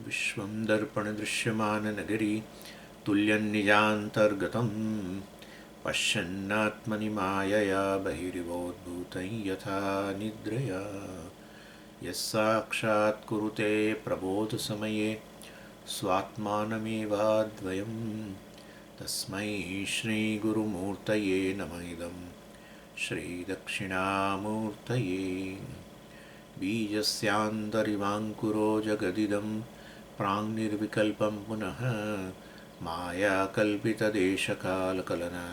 विश्वं दर्पणदृश्यमाननगरी तुल्यन्निजान्तर्गतं पश्यन्नात्मनि मायया बहिरिवोद्भूतं यथा निद्रया यस्साक्षात् कुरुते प्रबोधसमये स्वात्मानमेवाद्वयं तस्मै श्रीगुरुमूर्तये नमः इदं श्रीदक्षिणामूर्तये बीजस्यान्तरिवाङ्कुरो जगदिदं प्राङ्निर्विकल्पं पुनः मायाकल्पितदेशकालकलना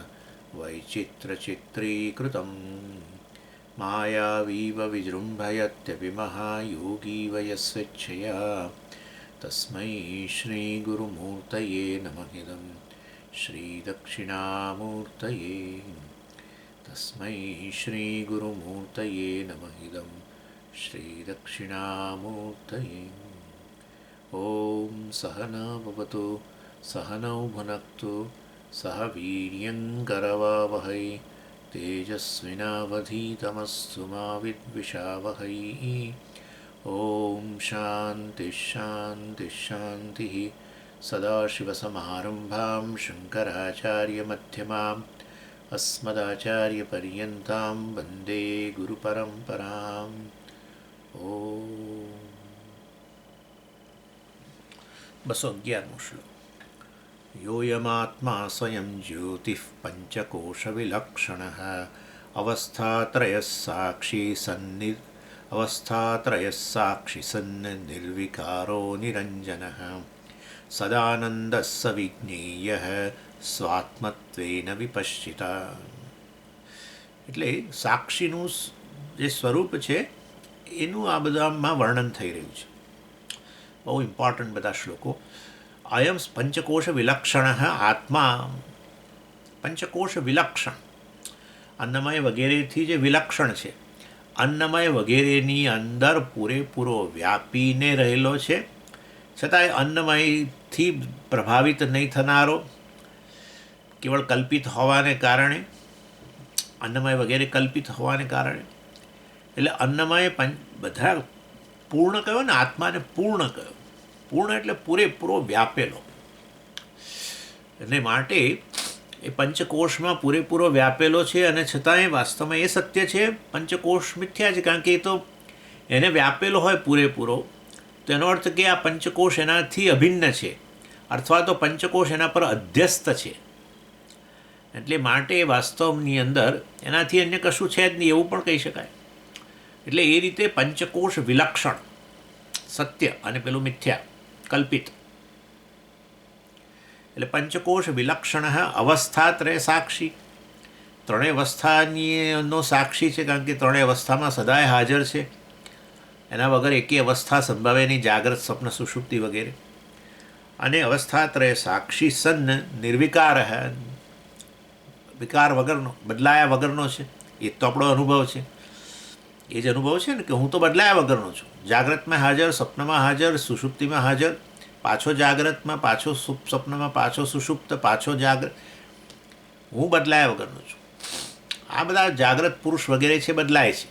वैचित्रचित्रीकृतं मायावीव विजृम्भयत्यपि महायोगीव यस्वेच्छया तस्मै श्रीगुरुमूर्तये नमः इदं श्रीदक्षिणामूर्तये तस्मै श्रीगुरुमूर्तये नमः इदं श्रीदक्षिणामूर्तये। ॐ सहना भवतु सहनौ भुनक्तु सह वीर्यङ्करवावहै तेजस्विनावधीतमस्तु मा विद्विषावहै। ॐ शान्तिः शान्तिः शान्तिः। सदाशिवसमारम्भां शङ्कराचार्यमध्यमाम् अस्मदाचार्यपर्यन्तां वन्दे गुरुपरम्पराम्। ओम 211 श्लोक। योऽयमात्मा स्वयं ज्योतिः पञ्चकोशविलक्षणः अवस्थात्रयः साक्षी सन् निर्विकारो निरञ्जनः सदानन्दः स विज्ञेयः સ્વાત્મત્વેન વિપશ્ચિતા. એટલે સાક્ષીનું જે સ્વરૂપ છે એનું આ બધામાં વર્ણન થઈ રહ્યું છે. બહુ ઇમ્પોર્ટન્ટ બધા શ્લોકો. અયમ પંચકોશ વિલક્ષણ આત્મા પંચકોશ વિલક્ષણ અન્નમય વગેરેથી જે વિલક્ષણ છે, અન્નમય વગેરેની અંદર પૂરેપૂરો વ્યાપીને રહેલો છે, છતાંય અન્નમયથી પ્રભાવિત નહીં થનારો, કેવળ કલ્પિત હોવાને કારણે, અન્નમય વગેરે કલ્પિત હોવાને કારણે, એટલે અન્નમય બધા પૂર્ણ કયો ને, આત્માને પૂર્ણ કયો. પૂર્ણ એટલે પૂરેપૂરો વ્યાપેલો. એટલે માટે એ પંચકોશમાં પૂરેપૂરો વ્યાપેલો છે, અને છતાંય વાસ્તવમાં એ સત્ય છે પંચકોશ મિથ્યા છે, કારણ કે એ તો એને વ્યાપેલો હોય પૂરેપૂરો, તો એનો અર્થ કે આ પંચકોશ એનાથી અભિન્ન છે, અથવા તો પંચકોશ એના પર અધ્યસ્ત છે. એટલે માટે વાસ્તવની અંદર એનાથી અન્ય કશું છે જ નહીં એવું પણ કહી શકાય. એટલે એ રીતે પંચકોશ વિલક્ષણ સત્ય અને પેલું મિથ્યા કલ્પિત. એટલે પંચકોશ વિલક્ષણ અવસ્થાત્રય સાક્ષી, ત્રણેય અવસ્થાનો સાક્ષી છે, કારણ કે ત્રણેય અવસ્થામાં સદાય હાજર છે. એના વગર એકેય અવસ્થા સંભવે નહીં, જાગ્રત સ્વપ્ન સુષુપ્તિ વગેરે. અને અવસ્થાત્રય સાક્ષી સન્ન નિર્વિકાર, વિકાર વગરનો, બદલાયા વગરનો છે. એ તો આપણો અનુભવ છે. એ જ અનુભવ છે ને કે હું તો બદલાયા વગરનો છું. જાગ્રતમાં હાજર, સ્વપ્નમાં હાજર, સુષુપ્તિમાં હાજર, પાછો જાગ્રતમાં, પાછો સ્વપ્નમાં, પાછો સુષુપ્ત, પાછો જાગ્રત. હું બદલાયા વગરનો છું. આ બધા જાગ્રત પુરુષ વગેરે છે, બદલાય છે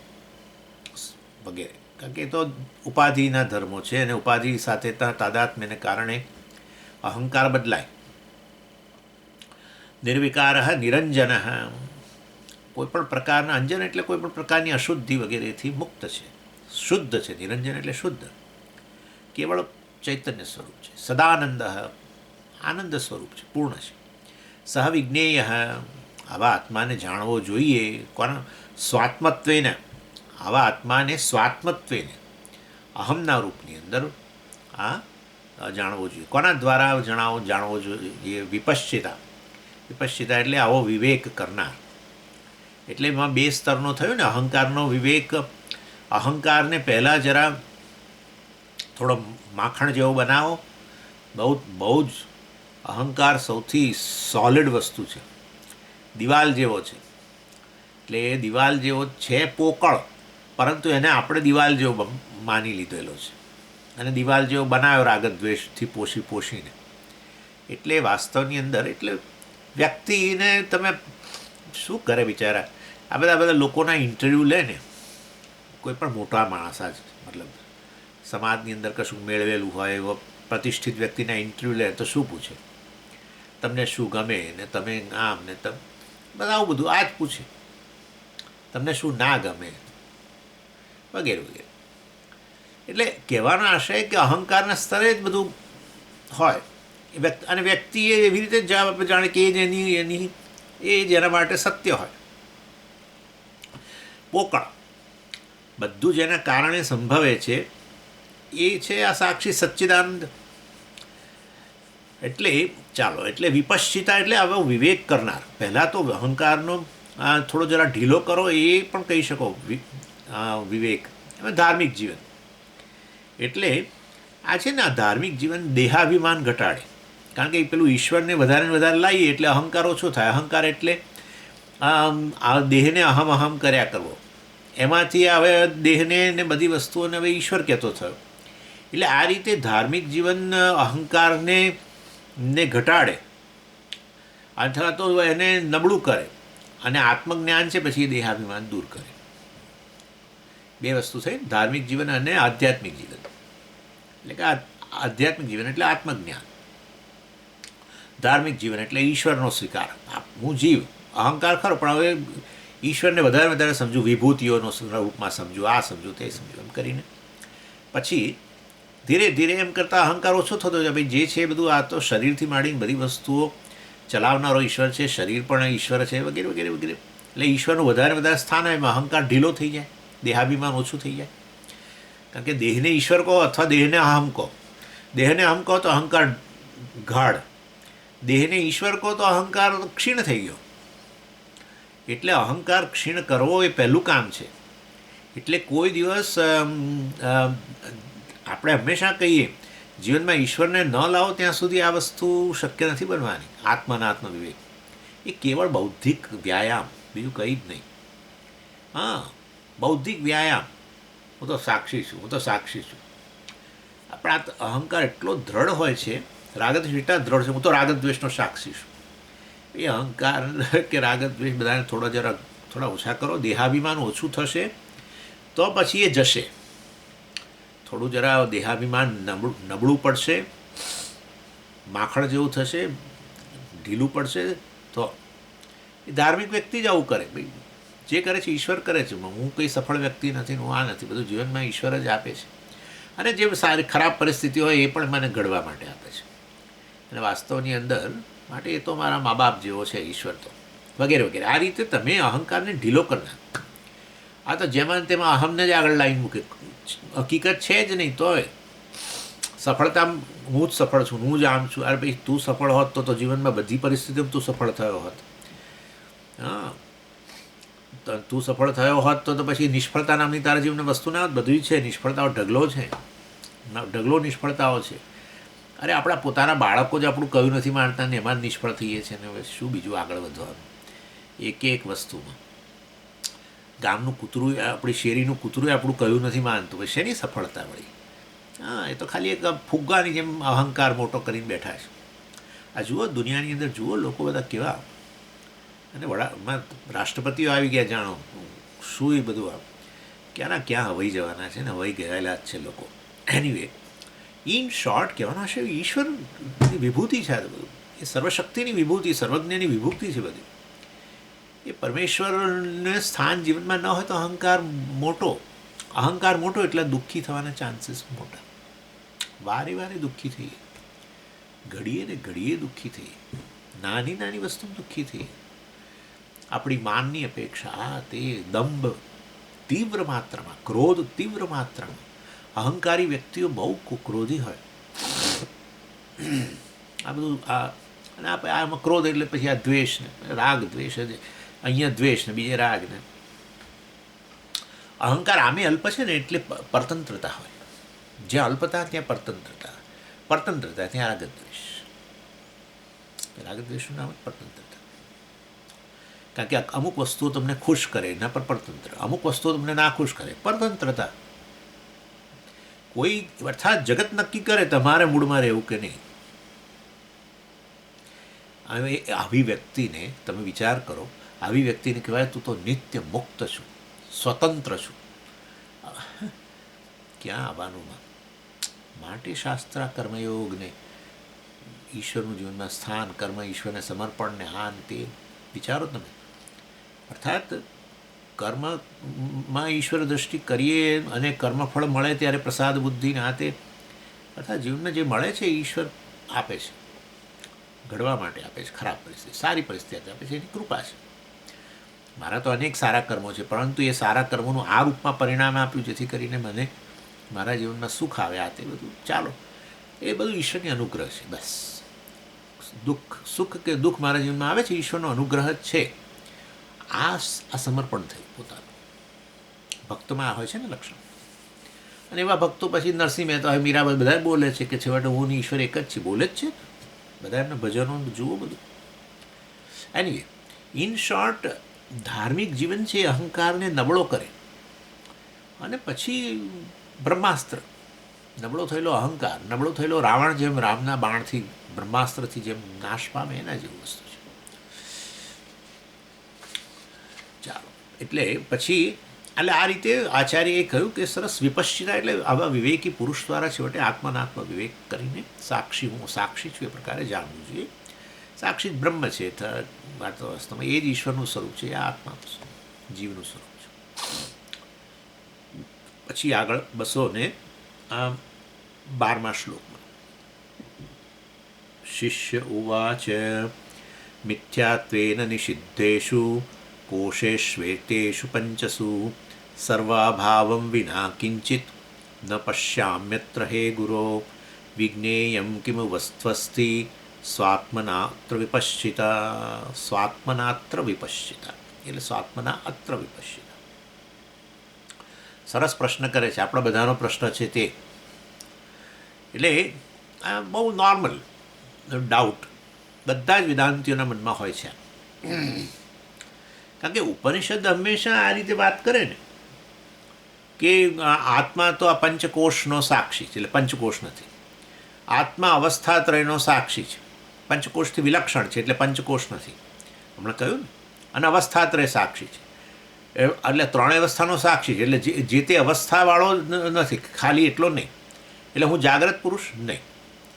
વગેરે, કારણ કે એ તો ઉપાધિના ધર્મો છે, અને ઉપાધિ સાથે તાદાત્મ્યને કારણે અહંકાર બદલાય. નિર્વિકાર નિરંજન, કોઈ પણ પ્રકારના, અંજન એટલે કોઈ પણ પ્રકારની અશુદ્ધિ વગેરેથી મુક્ત છે, શુદ્ધ છે. નિરંજન એટલે શુદ્ધ, કેવળ ચૈતન્ય સ્વરૂપ છે. સદાનંદ, આનંદ સ્વરૂપ છે, પૂર્ણ છે. સહ વિજ્ઞેય, આવા આત્માને જાણવો જોઈએ. કોના સ્વાત્મત્વેને, આવા આત્માને સ્વાત્મત્વેને, અહમના રૂપની અંદર આ જાણવો જોઈએ. કોના દ્વારા જાણવો જોઈએ? વિપશ્ચિતા. વિપશ્ચિતા એટલે આવો વિવેક કરનાર. એટલે એમાં બે સ્તરનો થયો ને, અહંકારનો વિવેક. અહંકારને પહેલાં જરા થોડો માખણ જેવો બનાવો. બહુ જ અહંકાર સૌથી સોલિડ વસ્તુ છે, દિવાલ જેવો છે. એટલે એ દિવાલ જેવો છે, પોકળ, પરંતુ એને આપણે દિવાલ જેવો માની લીધેલો છે, અને દિવાલ જેવો બનાવ્યો રાગદ્વેષથી પોષીને. એટલે વાસ્તવની અંદર, એટલે વ્યક્તિને તમે શું કરે બિચારા, આ બધા લોકોના ઇન્ટરવ્યૂ લે ને, કોઈ પણ મોટા માણસ જ મતલબ સમાજની અંદર કશું મેળવેલું હોય, એવો પ્રતિષ્ઠિત વ્યક્તિના ઇન્ટરવ્યૂ લે તો શું પૂછે, તમને શું ગમે ને તમે આમ ને તમે બધા આવું બધું આ જ પૂછે, તમને શું ના ગમે વગેરે વગેરે. એટલે કહેવાનો આશય કે અહંકારના સ્તરે જ બધું હોય અને વ્યક્તિએ એવી રીતે જવાબ આપે જાણે કે એની એ જ એના માટે સત્ય હોય. પોકળ બધું જેના કારણે સંભવે છે એ છે આ સાક્ષી સચ્ચિદાનંદ. એટલે ચાલો, એટલે વિપશ્ચિતા એટલે હવે વિવેક કરનાર. પહેલાં તો અહંકારનો થોડો જરા ઢીલો કરો એ પણ કહી શકો વિવેક, ધાર્મિક જીવન. એટલે આ છે ને આ ધાર્મિક જીવન દેહાભિમાન ઘટાડે, કારણ કે પેલું ઈશ્વરને વધારે ને વધારે લાવીએ એટલે અહંકાર ઓછો થાય. અહંકાર એટલે આ દેહને અહમ અહમ કર્યા કરવો, એમાંથી હવે દેહને ને બધી વસ્તુઓને હવે ઈશ્વર કહેતો થયો. એટલે આ રીતે ધાર્મિક જીવન અહંકારને ઘટાડે અથવા તો એને નબળું કરે, અને આત્મજ્ઞાન છે પછી દેહાભિમાન દૂર કરે. બે વસ્તુ થઈ, ધાર્મિક જીવન અને આધ્યાત્મિક જીવન. એટલે કે આધ્યાત્મિક જીવન એટલે આત્મજ્ઞાન, ધાર્મિક જીવન એટલે ઈશ્વરનો સ્વીકાર. હું જીવ, અહંકાર ખરો, પણ હવે ઈશ્વરને વધારે વધારે સમજુ, વિભૂતિઓનો રૂપમાં સમજુ, આ સમજુ તે સમજુ, એમ કરીને પછી ધીરે ધીરે એમ કરતાં અહંકાર ઓછો થતો જાય. ભાઈ જે છે એ બધું આ તો શરીરથી માંડીને બધી વસ્તુઓ ચલાવનારો ઈશ્વર છે, શરીર પણ ઈશ્વર છે વગેરે વગેરે વગેરે. એટલે ઈશ્વરનું વધારે વધારે સ્થાન આવે, એમાં અહંકાર ઢીલો થઈ જાય, દેહાભિમાન ઓછું થઈ જાય. કારણ કે દેહને ઈશ્વર કહો અથવા દેહને અહમ કહો. દેહને અહમ કહો તો અહંકાર ગાઢ, દેહને ઈશ્વર કહો તો અહંકાર ક્ષીણ થઈ ગયો. એટલે અહંકાર ક્ષીણ કરવો એ પહેલું કામ છે. એટલે કોઈ દિવસ આપણે હંમેશા કહીએ જીવનમાં ઈશ્વરને ન લાવો ત્યાં સુધી આ વસ્તુ શક્ય નથી બનવાની. આત્માનાત્મ વિવેક એ કેવળ બૌદ્ધિક વ્યાયામ, બીજું કંઈ જ નહીં. હા, બૌદ્ધિક વ્યાયામ. હું તો સાક્ષી છું, હું તો સાક્ષી છું. આપણા અહંકાર એટલો દ્રઢ હોય છે, રાગદ્વેષ એટલા દ્રઢ છે. હું તો રાગદ્વેષનો સાક્ષી છું. એ અહંકાર કે રાગદ્વેષ બધાને થોડા ઓછા કરો, દેહાભિમાન ઓછું થશે તો પછી એ જશે. થોડું જરા દેહાભિમાન નબળું પડશે, માખણ જેવું થશે, ઢીલું પડશે, તો એ ધાર્મિક વ્યક્તિ જ આવું કરે. ભાઈ જે કરે છે ઈશ્વર કરે છે, હું કંઈ સફળ વ્યક્તિ નથી, હું આ નથી, બધું જીવનમાં ઈશ્વર જ આપે છે. અને જે સારી ખરાબ પરિસ્થિતિ હોય એ પણ મને ઘડવા માટે આપે છે. અને વાસ્તવની અંદર માટે એ તો મારા મા બાપ જેવો છે ઈશ્વર તો, વગેરે વગેરે. આ રીતે તમે અહંકારને ઢીલો કરી નાખો. આ તો જેમાં તેમાં અહમને જ આગળ લાવીને મૂકે. હકીકત છે જ નહીં. તોય સફળતા હું જ સફળ છું, હું જ આમ છું. અરે ભાઈ તું સફળ હોત તો જીવનમાં બધી પરિસ્થિતિમાં તું સફળ થયો હોત. હા, તું સફળ થયો હોત તો પછી નિષ્ફળતા નામની તારા જીવનની વસ્તુ ના હોત. બધું છે નિષ્ફળતાઓ, ઢગલો છે, ઢગલો નિષ્ફળતાઓ છે. અરે આપણા પોતાના બાળકો જ આપણું કહ્યું નથી માનતા ને એમાં જ નિષ્ફળ થઈએ છીએ ને હવે શું બીજું આગળ વધવાનું એક વસ્તુમાં. ગામનું કૂતરું, આપણી શેરીનું કૂતરું આપણું કહ્યું નથી માનતું, પછી શેની સફળતા વળી? હા, એ તો ખાલી એક ફુગ્ગાની જેમ અહંકાર મોટો કરીને બેઠા છે. આ જુઓ દુનિયાની અંદર, જુઓ લોકો બધા કેવા, અને રાષ્ટ્રપતિઓ આવી ગયા, જાણો શું એ બધું ક્યાંના ક્યાં હવાઈ જવાના છે ને હવાઈ ગયેલા જ છે લોકો. એનીવે, ઇન શોર્ટ કહેવાનો છે ઈશ્વરની વિભૂતિ છે. આ બધું એ સર્વશક્તિની વિભૂતિ, સર્વજ્ઞની વિભૂતિ છે બધી. એ પરમેશ્વરને સ્થાન જીવનમાં ન હોય તો અહંકાર મોટો એટલે દુઃખી થવાના ચાન્સીસ મોટા. વારે વારે દુઃખી થઈએ, ઘડીએ ને ઘડીએ દુઃખી થઈએ, નાની નાની વસ્તુ દુઃખી થઈએ. આપણી માનની અપેક્ષા, તે દંભ તીવ્ર માત્રામાં, ક્રોધ તીવ્ર માત્રામાં. અહંકારી વ્યક્તિઓ બહુ ક્રોધી હોય. આ બધું અને આમાં ક્રોધ એટલે પછી આ દ્વેષ ને રાગ, દ્વેષ, અહીંયા દ્વેષ ને બીજે રાગ ને. અહંકાર આમે અલ્પ છે ને એટલે પરતંત્રતા હોય. જ્યાં અલ્પતા ત્યાં પરતંત્રતા, પરતંત્રતા ત્યાં રાગદ્વેષ. રાગદ્વેષનું નામ પરતંત્રતા. કારણ કે અમુક વસ્તુઓ તમને ખુશ કરે એના પર પરતંત્ર, અમુક વસ્તુઓ તમને ના ખુશ કરે, પરતંત્રતા. કોઈ અર્થાત જગત નક્કી કરે તમારે મૂડમાં રહેવું કે નહીં. હવે આવી વ્યક્તિને તમે વિચાર કરો, આવી વ્યક્તિને કહેવાય તું તો નિત્ય મુક્ત છું, સ્વતંત્ર છું. ક્યાં આવવાનું? માટે શાસ્ત્ર કર્મયોગને, ઈશ્વરનું જીવનમાં સ્થાન, કર્મ, ઈશ્વરને સમર્પણને, આ તે વિચારો તમે. અર્થાત કર્મમાં ઈશ્વર દૃષ્ટિ કરીએ અને કર્મફળ મળે ત્યારે પ્રસાદ બુદ્ધિને આ તે, અર્થાત જીવનને જે મળે છે ઈશ્વર આપે છે, ઘડવા માટે આપે છે. ખરાબ પરિસ્થિતિ, સારી પરિસ્થિતિ આપે છે, એની કૃપા છે. મારા તો અનેક સારા કર્મો છે, પરંતુ એ સારા કર્મોનું આ રૂપમાં પરિણામ આપ્યું જેથી કરીને મને મારા જીવનમાં સુખ આવે. આ તે બધું ચાલો, એ બધું ઈશ્વરની અનુગ્રહ છે. બસ દુઃખ, સુખ કે દુઃખ મારા જીવનમાં આવે છે, ઈશ્વરનો અનુગ્રહ જ છે. આ સમર્પણ થયું પોતાનું. ભક્તમાં આ હોય છે ને લક્ષણ. અને એવા ભક્તો પછી નરસિંહ મહેતા હોય, મીરાબાઈ, બધા બોલે છે કે છેવટે હું ને ઈશ્વર એક જ છે. બોલે જ છે બધા, એમના ભજનો જુઓ બધું. એનીવે, ઇન શોર્ટ, ધાર્મિક જીવન છે એ અહંકારને નબળો કરે અને પછી બ્રહ્માસ્ત્ર, નબળો થયેલો અહંકાર, નબળો થયેલો રાવણ જેમ રામના બાણથી, બ્રહ્માસ્ત્રથી જેમ નાશ પામે, એના જેવું વસ્તુ છે. ચાલો, એટલે પછી એટલે આ રીતે આચાર્યએ કહ્યું કે સરસ વિપશ્ચિતા, એટલે આવા વિવેકી પુરુષ દ્વારા છેવટે આત્માનાત્મ વિવેક કરીને સાક્ષી, હું સાક્ષી છું એ પ્રકારે જાણવું જોઈએ. સાક્ષી જ બ્રહ્મ છે, વાસ્તવમાં એ જ ઈશ્વરનું સ્વરૂપ છે, એ આત્માનું જીવનું સ્વરૂપ છે. પછી આગળ 212મા શ્લોકમાં શિષ્ય ઉવાચ મિથ્યાત્વેન નિષિદ્ધેષુ કોશેષ્વેતેષુ પંચસુ સર્વાભાવં વિના કિંચિત ન પશ્યામ્યત્ર હે ગુરો વિજ્ઞેયં કિમ વસ્ત્વસ્તિ સ્વાત્મનાત્ર વિપશ્ચિતા. સ્વાત્મનાત્ર વિપશ્ચિતા એટલે સ્વાત્મના અત્ર વિપશ્ચિતા. સરસ પ્રશ્ન કરે છે, આપણા બધાનો પ્રશ્ન છે તે. એટલે આ બહુ નોર્મલ ડાઉટ બધા જ વેદાંતિઓના મનમાં હોય છે. કારણ કે ઉપનિષદ હંમેશા આ રીતે વાત કરે ને કે આત્મા તો આ પંચકોશનો સાક્ષી છે, એટલે પંચકોશ નથી. આત્મા અવસ્થાત્રયનો સાક્ષી છે, પંચકોશથી વિલક્ષણ છે, એટલે પંચકોશ નથી. હમણાં કહ્યું ને. અને અવસ્થાત્રય સાક્ષી છે, એટલે ત્રણેય અવસ્થાનો સાક્ષી છે, એટલે જે તે અવસ્થાવાળો નથી, ખાલી એટલો નહીં. એટલે હું જાગ્રત પુરુષ નહીં,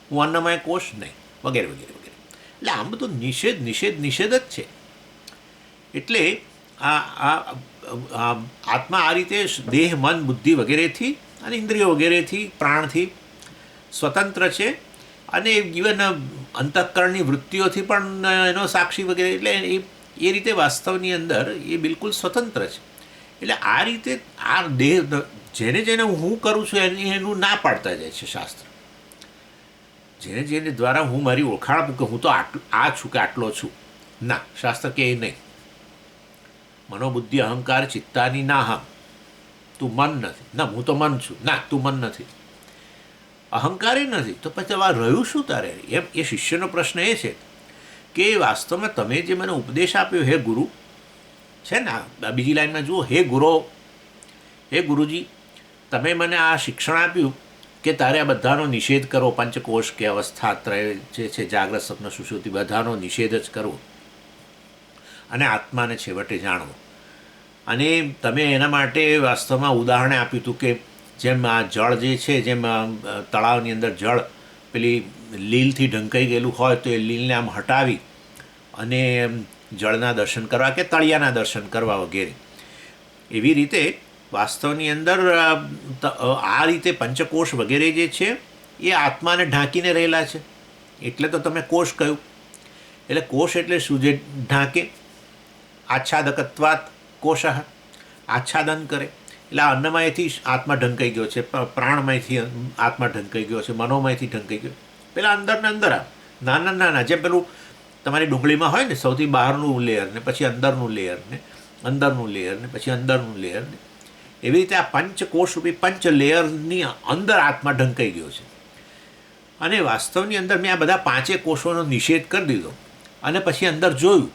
હું અન્નમય કોશ નહીં, વગેરે વગેરે વગેરે. એટલે આમ બધું નિષેધ નિષેધ નિષેધ જ છે. એટલે આત્મા આ રીતે દેહ, મન, બુદ્ધિ વગેરેથી અને ઇન્દ્રિયો વગેરેથી, પ્રાણથી સ્વતંત્ર છે. અને ઇવન અંતઃકરણની વૃત્તિઓથી પણ એનો સાક્ષી વગેરે. એટલે એ રીતે વાસ્તવની અંદર એ બિલકુલ સ્વતંત્ર છે. એટલે આ રીતે આ દેહ, જેને જેને હું કરું છું એનું ના પાડતા જાય છે શાસ્ત્ર. જેને જેને દ્વારા હું મારી ઓળખાણ આપું કે હું તો આ છું કે આટલો છું, ના, શાસ્ત્ર કે નહીં. મનોબુદ્ધિ અહંકાર ચિત્તાની ના હમ, તું મન નથી. ના, હું તો મન છું. ના, તું મન નથી, અહંકાર નથી. તો પછી આ રહ્યું શું તારે? એમ એ શિષ્યનો પ્રશ્ન એ છે કે વાસ્તવમાં તમે જે મને ઉપદેશ આપ્યો હે ગુરુ, છે ને આ બીજી લાઈનમાં જુઓ, હે ગુરો, હે ગુરુજી, તમે મને આ શિક્ષણ આપ્યું કે તારે આ બધાનો નિષેધ કરો, પંચકોશ કે અવસ્થાત્રય જે છે, જાગ્રત, સ્વપ્ન, સુષુપ્તિ, બધાનો નિષેધ જ કરવો અને આત્માને છેવટે જાણવો. અને તમે એના માટે વાસ્તવમાં ઉદાહરણ આપ્યું હતું કે જેમ આ જળ જે છે, જેમ તળાવની અંદર જળ પેલી લીલથી ઢંકાઈ ગયેલું હોય તો એ લીલને આમ હટાવી અને જળના દર્શન કરવા કે તળિયાના દર્શન કરવા વગેરે. એવી રીતે વાસ્તવની અંદર આ રીતે પંચકોશ વગેરે જે છે એ આત્માને ઢાંકીને રહેલા છે. એટલે તો તમે કોશ કહ્યું. એટલે કોશ એટલે શું? જે ઢાંકે. આચ્છાદકત્વાત કોશ, આચ્છાદન કરે. એટલે આ અન્નમયથી આત્મા ઢંકાઈ ગયો છે, પ્રાણમયથી આત્મા ઢંકાઈ ગયો છે, મનોમયથી ઢંકાઈ ગયો. પેલા અંદરને અંદર નાના નાના, જેમ પેલું તમારી ડુંગળીમાં હોય ને, સૌથી બહારનું લેયર ને પછી અંદરનું લેયર ને અંદરનું લેયર ને પછી અંદરનું લેયર ને, એવી રીતે આ પંચકોશ રૂપી પંચ લેયરની અંદર આત્મા ઢંકાઈ ગયો છે. અને વાસ્તવની અંદર મેં આ બધા પાંચે કોષોનો નિષેધ કરી દીધો અને પછી અંદર જોયું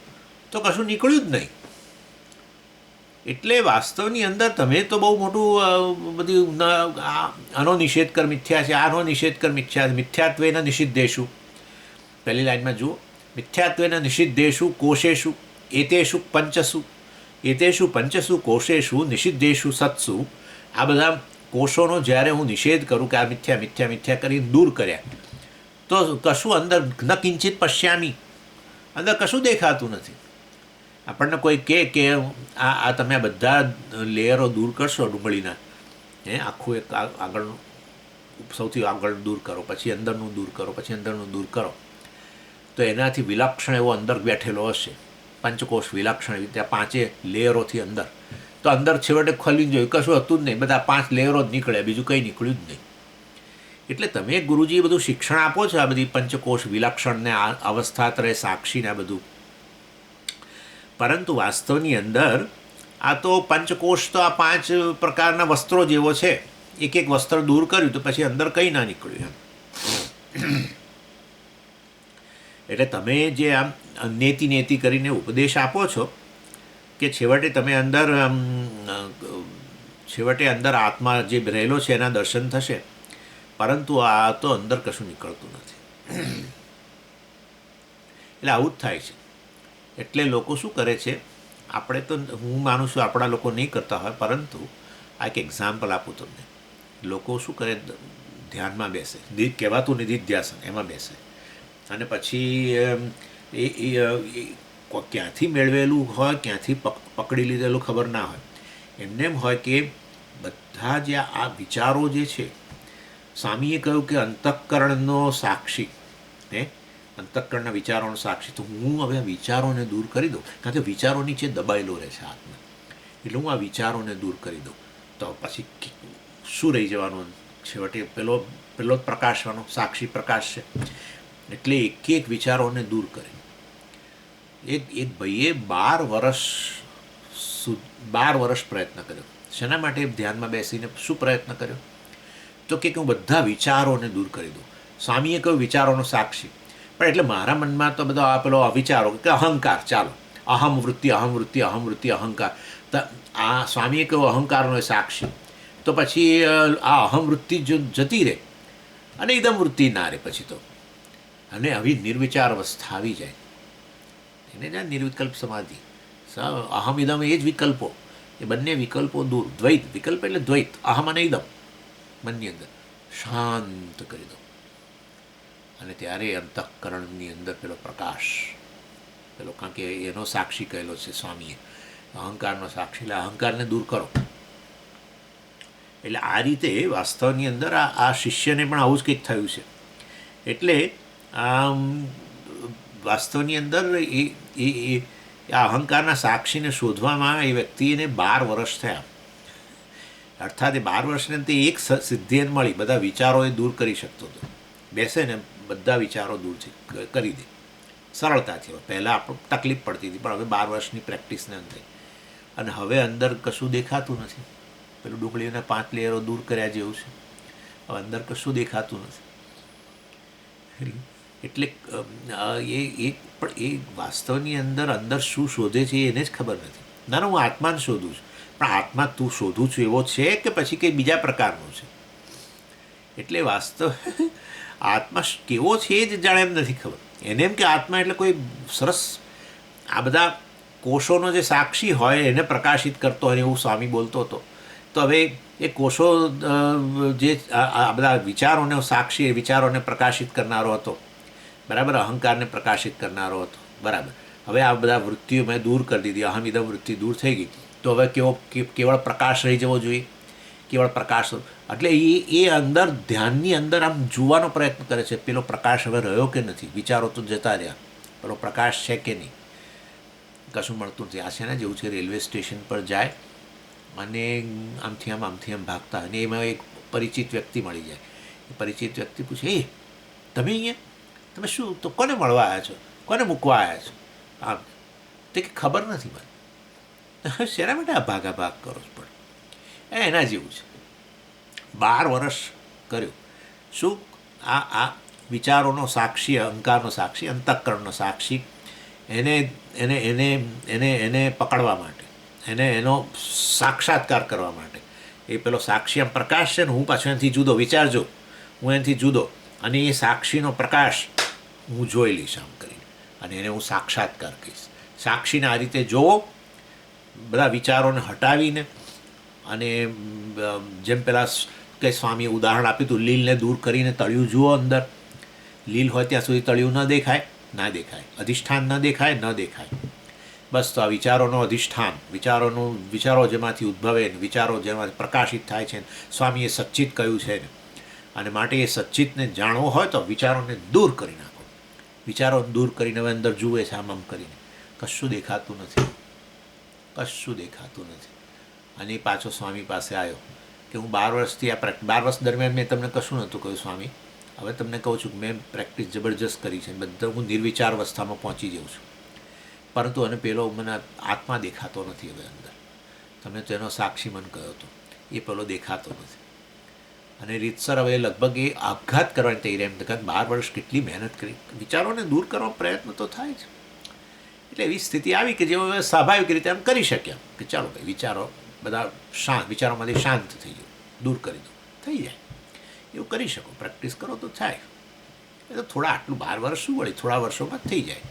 તો કશું નીકળ્યું જ નહીં. એટલે વાસ્તવની અંદર તમે તો બહુ મોટું બધું આનો નિષેધ કર મિથ્યા છે, આનો નિષેધ કર મિથ્યા છે. મિથ્યાત્વેન નિષિદ્ધેષુ, પહેલી લાઈનમાં જુઓ, મિથ્યાત્વેન નિષિદ્ધેષુ કોશેષુ એતેષુ પંચસુ, એતેષુ પંચસુ કોશેષુ નિષિદ્ધેષુ સત્સુ. આ બધા કોષોનો જ્યારે હું નિષેધ કરું કે આ મિથ્યા મિથ્યા મિથ્યા કરીને દૂર કર્યા, તો કશું અંદર ન કિંચિત પશ્યામી, અંદર કશું દેખાતું નથી. આપણને કોઈ કહે કે આ તમે બધા લેયરો દૂર કરશો ડુંગળીના, આખું એક આગળનું સૌથી આગળ દૂર કરો, પછી અંદરનું દૂર કરો, પછી અંદરનું દૂર કરો, તો એનાથી વિલક્ષણ એવો અંદર બેઠેલો હશે, પંચકોષ વિલક્ષણ એવી ત્યાં 5 લેયરોથી અંદર. તો અંદર છેવટે ખોલીને જોયું કશું હતું જ નહીં, બધા 5 લેયરો જ નીકળ્યા, બીજું કંઈ નીકળ્યું જ નહીં. એટલે તમે ગુરુજી બધું શિક્ષણ આપો છો આ બધી પંચકોષ વિલક્ષણને, અવસ્થાત્રય સાક્ષીને આ બધું, પરંતુ વાસ્તવની અંદર આ તો પંચકોષ તો આ 5 પ્રકારના વસ્ત્રો જેવો છે. એક એક વસ્ત્ર દૂર કર્યું તો પછી અંદર કંઈ ના નીકળ્યું એમ. એટલે તમે જે આમ નેતિ નેતિ કરીને ઉપદેશ આપો છો કે છેવટે તમે છેવટે અંદર આત્મા જે રહેલો છે એના દર્શન થશે, પરંતુ આ તો અંદર કશું નીકળતું નથી. એટલે આવું જ થાય છે. એટલે લોકો શું કરે છે, આપણે તો હું માનું છું આપણા લોકો નહીં કરતા હોય, પરંતુ આ એક એક્ઝામ્પલ આપું તમને. લોકો શું કરે, ધ્યાનમાં બેસે, કહેવાતું નિધિધ્યાસન એમાં બેસે, અને પછી એ ક્યાંથી મેળવેલું હોય, ક્યાંથી પકડી લીધેલું ખબર ના હોય. એમને એમ હોય કે બધા જે આ વિચારો જે છે, સ્વામીએ કહ્યું કે અંતઃકરણનો સાક્ષી, અંતઃકરણના વિચારોનો સાક્ષી, તો હું હવે આ વિચારોને દૂર કરી દઉં, કારણ કે વિચારો નીચે દબાયેલો રહે છે આત્મા, એટલે હું આ વિચારોને દૂર કરી દઉં, તો પછી શું રહી જવાનું? છેવટે પેલો જ પ્રકાશવાનો સાક્ષી પ્રકાશ છે. એટલે એક એક વિચારોને દૂર કરે. એક ભાઈએ 12 વર્ષ પ્રયત્ન કર્યો. શેના માટે? ધ્યાનમાં બેસીને શું પ્રયત્ન કર્યો? તો કે હું બધા વિચારોને દૂર કરી દઉં. સ્વામીએ કહ્યું વિચારોનો સાક્ષી, પણ એટલે મારા મનમાં તો બધા પેલો વિચારો કે અહંકાર, ચાલો અહમ વૃત્તિ અહમ વૃત્તિ અહમ વૃત્તિ અહંકાર, તો આ સ્વામીએ કહ્યું અહંકારનો સાક્ષી, તો પછી આ અહમ વૃત્તિ જો જતી રહે અને ઇદમ વૃત્તિ ના રહે પછી તો, અને આવી નિર્વિચાર અવસ્થા આવી જાય, એને જ નિર્વિકલ્પ સમાધિ. અહમ ઇદમ એ જ વિકલ્પો, એ બંને વિકલ્પો દૂર, દ્વૈત વિકલ્પ એટલે દ્વૈત, અહમ અને ઇદમ બંને અંદર શાંત કરી દો, અને ત્યારે અંતઃકરણની અંદર પેલો પ્રકાશ, પેલો, કારણ કે એનો સાક્ષી કહેલો છે સ્વામીએ, અહંકારનો સાક્ષી, એટલે અહંકારને દૂર કરો. એટલે આ રીતે વાસ્તવની અંદર આ શિષ્યને પણ આવું જ કંઈક થયું છે. એટલે વાસ્તવની અંદર એ આ અહંકારના સાક્ષીને શોધવામાં એ વ્યક્તિને 12 વર્ષ થયા. અર્થાત એ 12 વર્ષની અંદર એક સિદ્ધિ એને મળી, બધા વિચારો એ દૂર કરી શકતો હતો. બેસે ને બધા વિચારો દૂર કરી દે સરળતાથી. પહેલાં આપણે તકલીફ પડતી હતી, પણ હવે 12 વર્ષની પ્રેક્ટિસને અંતે, અને હવે અંદર કશું દેખાતું નથી. પેલું ડુંગળીઓના 5 લેયરો દૂર કર્યા જેવું છે, હવે અંદર કશું દેખાતું નથી. એટલે એ વાસ્તવની અંદર શું શોધે છે એને જ ખબર નથી. ના, હું આત્માને શોધું છું, પણ આત્મા તું શોધું છું એવો છે કે પછી કંઈ બીજા પ્રકારનો છે? એટલે વાસ્તવ આત્મા કેવો છે એ જ જાણે એમ નથી ખબર. એને એમ કે આત્મા એટલે કોઈ સરસ આ બધા કોષોનો જે સાક્ષી હોય એને પ્રકાશિત કરતો હોય એવું સ્વામી બોલતો હતો. તો હવે એ કોષો જે આ બધા વિચારોને સાક્ષી, વિચારોને પ્રકાશિત કરનારો હતો, બરાબર, અહંકારને પ્રકાશિત કરનારો હતો, બરાબર. હવે આ બધા વૃત્તિઓ મેં દૂર કરી દીધી, અહમિદમ વૃત્તિ દૂર થઈ ગઈ, તો હવે કેવળ પ્રકાશ રહી જવો જોઈએ, કેવળ પ્રકાશ. એટલે એ અંદર ધ્યાનની અંદર આમ જોવાનો પ્રયત્ન કરે છે, પેલો પ્રકાશ હવે રહ્યો કે નથી, વિચારો તો જતા રહ્યા, પેલો પ્રકાશ છે કે નહીં, કશું મળતું નથી. આ છે ને જેવું છે રેલવે સ્ટેશન પર જાય અને આમથી આમ ભાગતા, અને એમાં એક પરિચિત વ્યક્તિ મળી જાય. એ પરિચિત વ્યક્તિ પૂછે, એ તમે અહીંયા, તમે શું, તો કોને મળવા આવ્યા છો, કોને મૂકવા આવ્યા છો? આમ તે કે ખબર નથી મને. શેના માટે આ ભાગાભાગ કરો છો? પણ એના જેવું છે. 12 વર્ષ કર્યું શું? આ વિચારોનો સાક્ષી, અહંકારનો સાક્ષી, અંતઃકરણનો સાક્ષી, એને પકડવા માટે, એનો સાક્ષાત્કાર કરવા માટે. એ પેલો સાક્ષી આમ પ્રકાશ છે ને, હું પાછો એનાથી જુદો, વિચારજો હું એનાથી જુદો, અને એ સાક્ષીનો પ્રકાશ હું જોઈ લઈશ આમ કરીને, અને એને હું સાક્ષાત્કાર કહીશ. સાક્ષીને આ રીતે જોવો, બધા વિચારોને હટાવીને અને જેમ પેલા કે સ્વામીએ ઉદાહરણ આપ્યું હતું, લીલને દૂર કરીને તળિયું જુઓ, અંદર લીલ હોય ત્યાં સુધી તળિયું ન દેખાય, ના દેખાય, અધિષ્ઠાન ન દેખાય, ન દેખાય. બસ તો આ વિચારોનો અધિષ્ઠાન, વિચારો જેમાંથી ઉદ્ભવે, વિચારો જેમાંથી પ્રકાશિત થાય છે, સ્વામીએ સચ્ચિત કહ્યું છે ને. અને માટે એ સચ્ચિતને જાણવો હોય તો વિચારોને દૂર કરી નાખો. વિચારો દૂર કરીને હવે અંદર જુએ છે આમ કરીને, કશું દેખાતું નથી, કશું દેખાતું નથી. અને એ પાછો સ્વામી પાસે આવ્યો કે હું 12 વર્ષથી 12 વર્ષ દરમિયાન મેં તમને કશું નહોતું કહ્યું સ્વામી, હવે તમને કહું છું કે મેં પ્રેક્ટિસ જબરજસ્ત કરી છે, બધા હું નિર્વિચાર અવસ્થામાં પહોંચી જાઉં છું, પરંતુ અને પેલો મને આત્મા દેખાતો નથી હવે અંદર. તમે તેનો સાક્ષી મન કહ્યો હતો, એ પેલો દેખાતો નથી. અને રીતસર હવે લગભગ એ આપઘાત કરવાની તૈયારી, એમ કારણ 12 વર્ષ કેટલી મહેનત કરી, વિચારોને દૂર કરવાનો પ્રયત્ન તો થાય છે. એટલે એવી સ્થિતિ આવી કે જેઓ સ્વાભાવિક રીતે એમ કરી શક્યા કે ચાલો ભાઈ વિચારો બધા વિચારોમાંથી શાંત થઈ જાય, દૂર કરી દો, થઈ જાય. એવું કરી શકો, પ્રેક્ટિસ કરો તો થાય. એ તો થોડા આટલું 12 વર્ષ શું વળી, થોડા વર્ષોમાં જ થઈ જાય.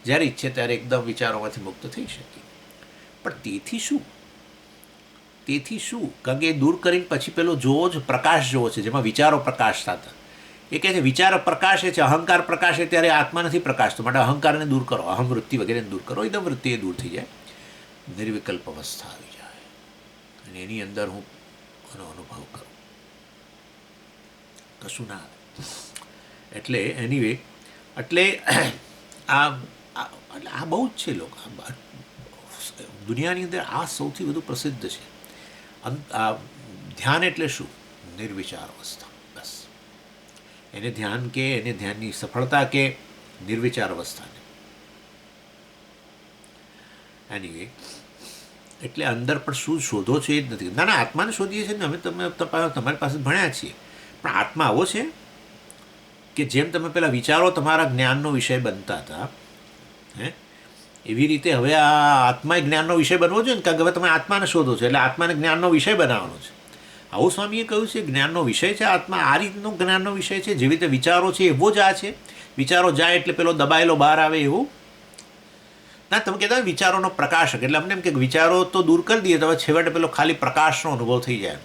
જ્યારે ઈચ્છે ત્યારે એકદમ વિચારોમાંથી મુક્ત થઈ શકીએ. પણ તેથી શું કારણ કે એ દૂર કરીને પછી પેલો જોવો જ પ્રકાશ જોવો છે, જેમાં વિચારો પ્રકાશતા હતા. એ કહે છે વિચાર પ્રકાશે છે, અહંકાર પ્રકાશે, ત્યારે આત્મા નથી પ્રકાશતો. માટે અહંકારને દૂર કરો, અહમ વૃત્તિ વગેરેને દૂર કરો, એકદમ વૃત્તિ એ દૂર થઈ જાય, નિર્વિકલ્પ અવસ્થા આવી જાય. અને એની અંદર હું એનો અનુભવ કરું, કશું ના આવે. એટલે એનીવે, એટલે આ બહુ જ છે. લોકો દુનિયાની અંદર આ સૌથી વધુ પ્રસિદ્ધ છે. ધ્યાન એટલે શું? નિર્વિચાર અવસ્થા. બસ એને ધ્યાન કે, એને ધ્યાનની સફળતા કે, નિર્વિચાર અવસ્થાને. એનીવે, એટલે અંદર પણ શું શોધો છો એ જ નથી. ના આત્માને શોધીએ છીએ ને અમે, તમારી પાસે ભણ્યા છીએ, પણ આત્મા આવો છે કે જેમ તમે પેલા વિચારો તમારા જ્ઞાનનો વિષય બનતા હતા, એવી રીતે હવે આ આત્મા જ્ઞાનનો વિષય બનવો જોઈએ ને, કારણ કે હવે તમે આત્માને શોધો છો, એટલે આત્માને જ્ઞાનનો વિષય બનાવવાનો છે. આવું સ્વામીએ કહ્યું છે, જ્ઞાનનો વિષય છે આત્મા. આ રીતનો જ્ઞાનનો વિષય છે. જેવી રીતે વિચારો છે એવો જ આ છે. વિચારો જાય એટલે પેલો દબાયેલો બહાર આવે એવું ના. તમે કહેતા વિચારોનો પ્રકાશક, એટલે અમને એમ કે વિચારો તો દૂર કરી દઈએ તો હવે છેવટે પેલો ખાલી પ્રકાશનો અનુભવ થઈ જાય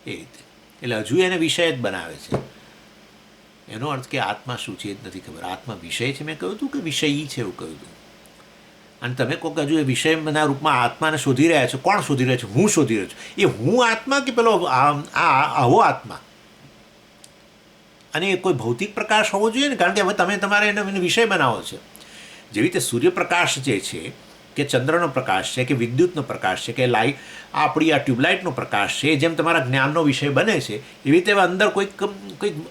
એ રીતે. એટલે હજુ એને વિષય જ બનાવે છે. એનો અર્થ કે આત્મા શું છે એ જ નથી ખબર. આત્મા વિષય છે મેં કહ્યું હતું કે વિષયી છે એવું કહ્યું હતું. અને તમે કહો કે હજુ એ વિષયના રૂપમાં આત્માને શોધી રહ્યા છો. કોણ શોધી રહ્યો છે? હું શોધી રહ્યો છું. એ હું આત્મા કે પેલો આવો આત્મા? અને એ કોઈ ભૌતિક પ્રકાશ હોવો જોઈએ ને, કારણ કે હવે તમે તમારે એને વિષય બનાવો છો. જેવી રીતે સૂર્યપ્રકાશ જે છે કે ચંદ્રનો પ્રકાશ છે કે વિદ્યુતનો પ્રકાશ છે કે આપણી આ ટ્યુબલાઇટનો પ્રકાશ છે, જેમ તમારા જ્ઞાનનો વિષય બને છે, એવી રીતે અંદર કોઈક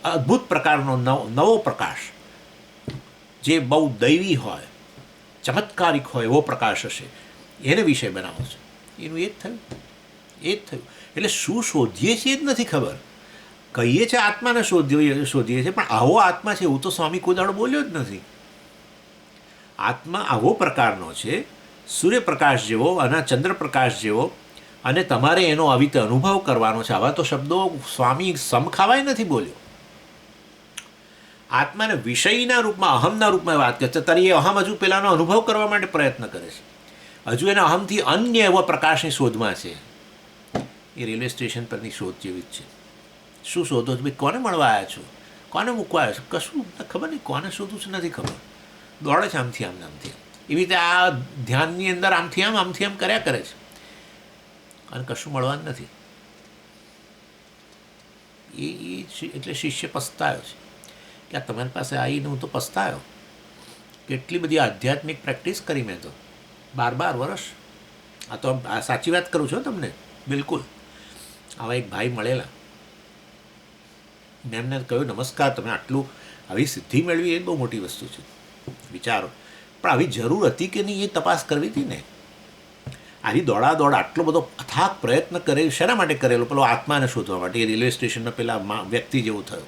અદ્ભુત પ્રકારનો નવો પ્રકાશ જે બહુ દૈવી હોય, ચમત્કારિક હોય એવો પ્રકાશ હશે, એને વિષય બનાવો છો. એનું એ જ થયું. એટલે શું શોધીએ છીએ જ નથી ખબર. કહીએ છીએ આત્માને શોધીએ છીએ, પણ આવો આત્મા છે એવું તો સ્વામી કોઈ દાડો બોલ્યો જ નથી. આત્મા આવો પ્રકારનો છે, સૂર્યપ્રકાશ જેવો અને ચંદ્રપ્રકાશ જેવો, અને તમારે એનો આવી રીતે અનુભવ કરવાનો છે. આવા તો શબ્દો સ્વામી સમખાવાય નથી બોલ્યો. આત્માને વિષયના રૂપમાં, અહમના રૂપમાં વાત કરે છે, ત્યારે એ અહમ હજુ પેલાનો અનુભવ કરવા માટે પ્રયત્ન કરે છે. હજુ એના અહમથી અન્ય એવા પ્રકાશની શોધમાં છે. એ રેલવે સ્ટેશન પરની શોધ જેવી જ છે. શું શોધો છો ભાઈ? કોને મળવા આવ્યા છો? કોને મૂકવા આવ્યા છો? કશું ખબર નહીં. કોને શોધું છું નથી ખબર. દોડે છે આમથી આમ, આમથી આમ. એવી રીતે આ ધ્યાનની અંદર આમથી આમ કર્યા કરે છે, અને કશું મળવાનું નથી. એટલે શિષ્ય પસ્તાયો છે કે આ તમારી પાસે આવીને હું તો પસ્તાયો. કેટલી બધી આધ્યાત્મિક પ્રેક્ટિસ કરી મેં તો 12 વર્ષ. આ તો આ સાચી વાત કરું છું તમને, બિલકુલ. આવા એક ભાઈ મળેલા, મેં એમને કહ્યું નમસ્કાર, તમે આટલું આવી સિદ્ધિ મેળવી એ બહુ મોટી વસ્તુ છે, વિચારો. પણ આવી જરૂર હતી કે નહીં એ તપાસ કરવી હતી ને. આવી દોડા આટલો બધો અથાગ પ્રયત્ન કરે શેના માટે કરેલો? પેલો આત્માને શોધવા માટે. એ રેલવે સ્ટેશનનો પેલા વ્યક્તિ જેવો થયો.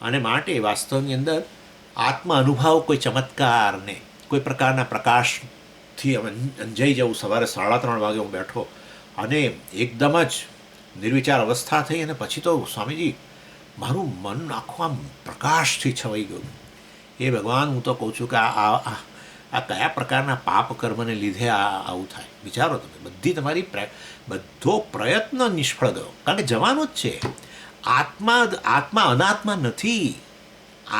અને માટે વાસ્તવની અંદર આત્મા અનુભવ કોઈ ચમત્કારને કોઈ પ્રકારના પ્રકાશથી અંજાઈ જવું. સવારે 3:30 વાગે હું બેઠો અને એકદમ જ નિર્વિચાર અવસ્થા થઈ, અને પછી તો સ્વામીજી મારું મન આખું આમ પ્રકાશથી છવાઈ ગયું. એ ભગવાન, હું તો કહું છું કે આ આ કયા પ્રકારના પાપ કર્મને લીધે આવું થાય? વિચારો તમે. બધી તમારી બધો પ્રયત્ન નિષ્ફળ ગયો, કારણ કે જવાનો જ છે. આત્મા અનાત્મા નથી.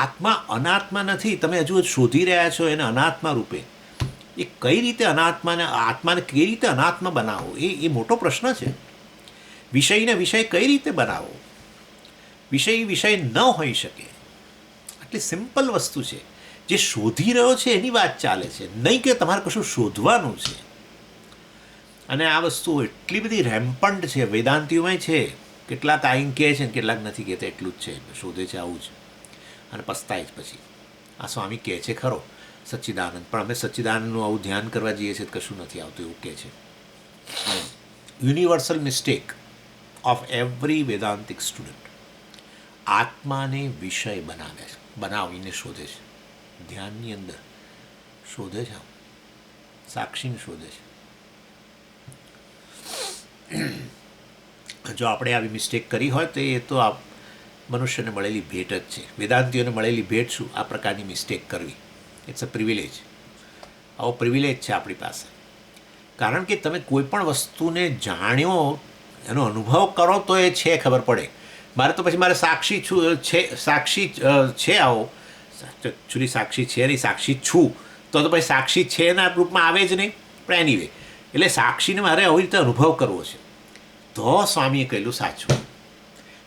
આત્મા અનાત્મા નથી. તમે હજુ શોધી રહ્યા છો એને અનાત્મા રૂપે. એ કઈ રીતે આત્માને કઈ રીતે અનાત્મા બનાવો, એ મોટો પ્રશ્ન છે. વિષયને વિષય કઈ રીતે બનાવો? વિષય ન હોઈ શકે. આટલી સિમ્પલ વસ્તુ છે. જે શોધી રહ્યો છે એની વાત ચાલે છે, નહીં કે તમારે કશું શોધવાનું છે. અને આ વસ્તુ એટલી બધી રેમ્પન્ટ છે વેદાંતિઓમાં છે. કેટલાક આઈન કહે છે ને કેટલાક નથી કહેતા, એટલું જ છે. શોધે છે આવું જ અને પસ્તાય જ પછી. આ સ્વામી કહે છે ખરો સચ્ચિદાનંદ, પણ અમે સચ્ચિદાનંદનું આવું ધ્યાન કરવા જઈએ છીએ તો કશું નથી આવતું એવું કહે છે. Universal mistake of every Vedantic student. આત્માને વિષય બનાવીને શોધે છે. ધ્યાનની અંદર શોધે છે, સાક્ષીને શોધે છે. જો આપણે આવી મિસ્ટેક કરી હોય તો એ તો આ મનુષ્યને મળેલી ભેટ જ છે. વેદાંતિઓને મળેલી ભેટ શું? આ પ્રકારની મિસ્ટેક કરવી. It's a privilege. આવો પ્રિવિલેજ છે આપણી પાસે. કારણ કે તમે કોઈ પણ વસ્તુને જાણ્યો, એનો અનુભવ કરો તો એ છે ખબર પડે. મારે તો પછી મારે સાક્ષી છે આવો એકચ્યુઅલી સાક્ષી છે નહીં, સાક્ષી છું તો પછી સાક્ષી છે એના રૂપમાં આવે જ નહીં. પણ એનીવે, એટલે સાક્ષીને મારે આવી રીતે અનુભવ કરવો છે. તો સ્વામીએ કહેલું સાચું.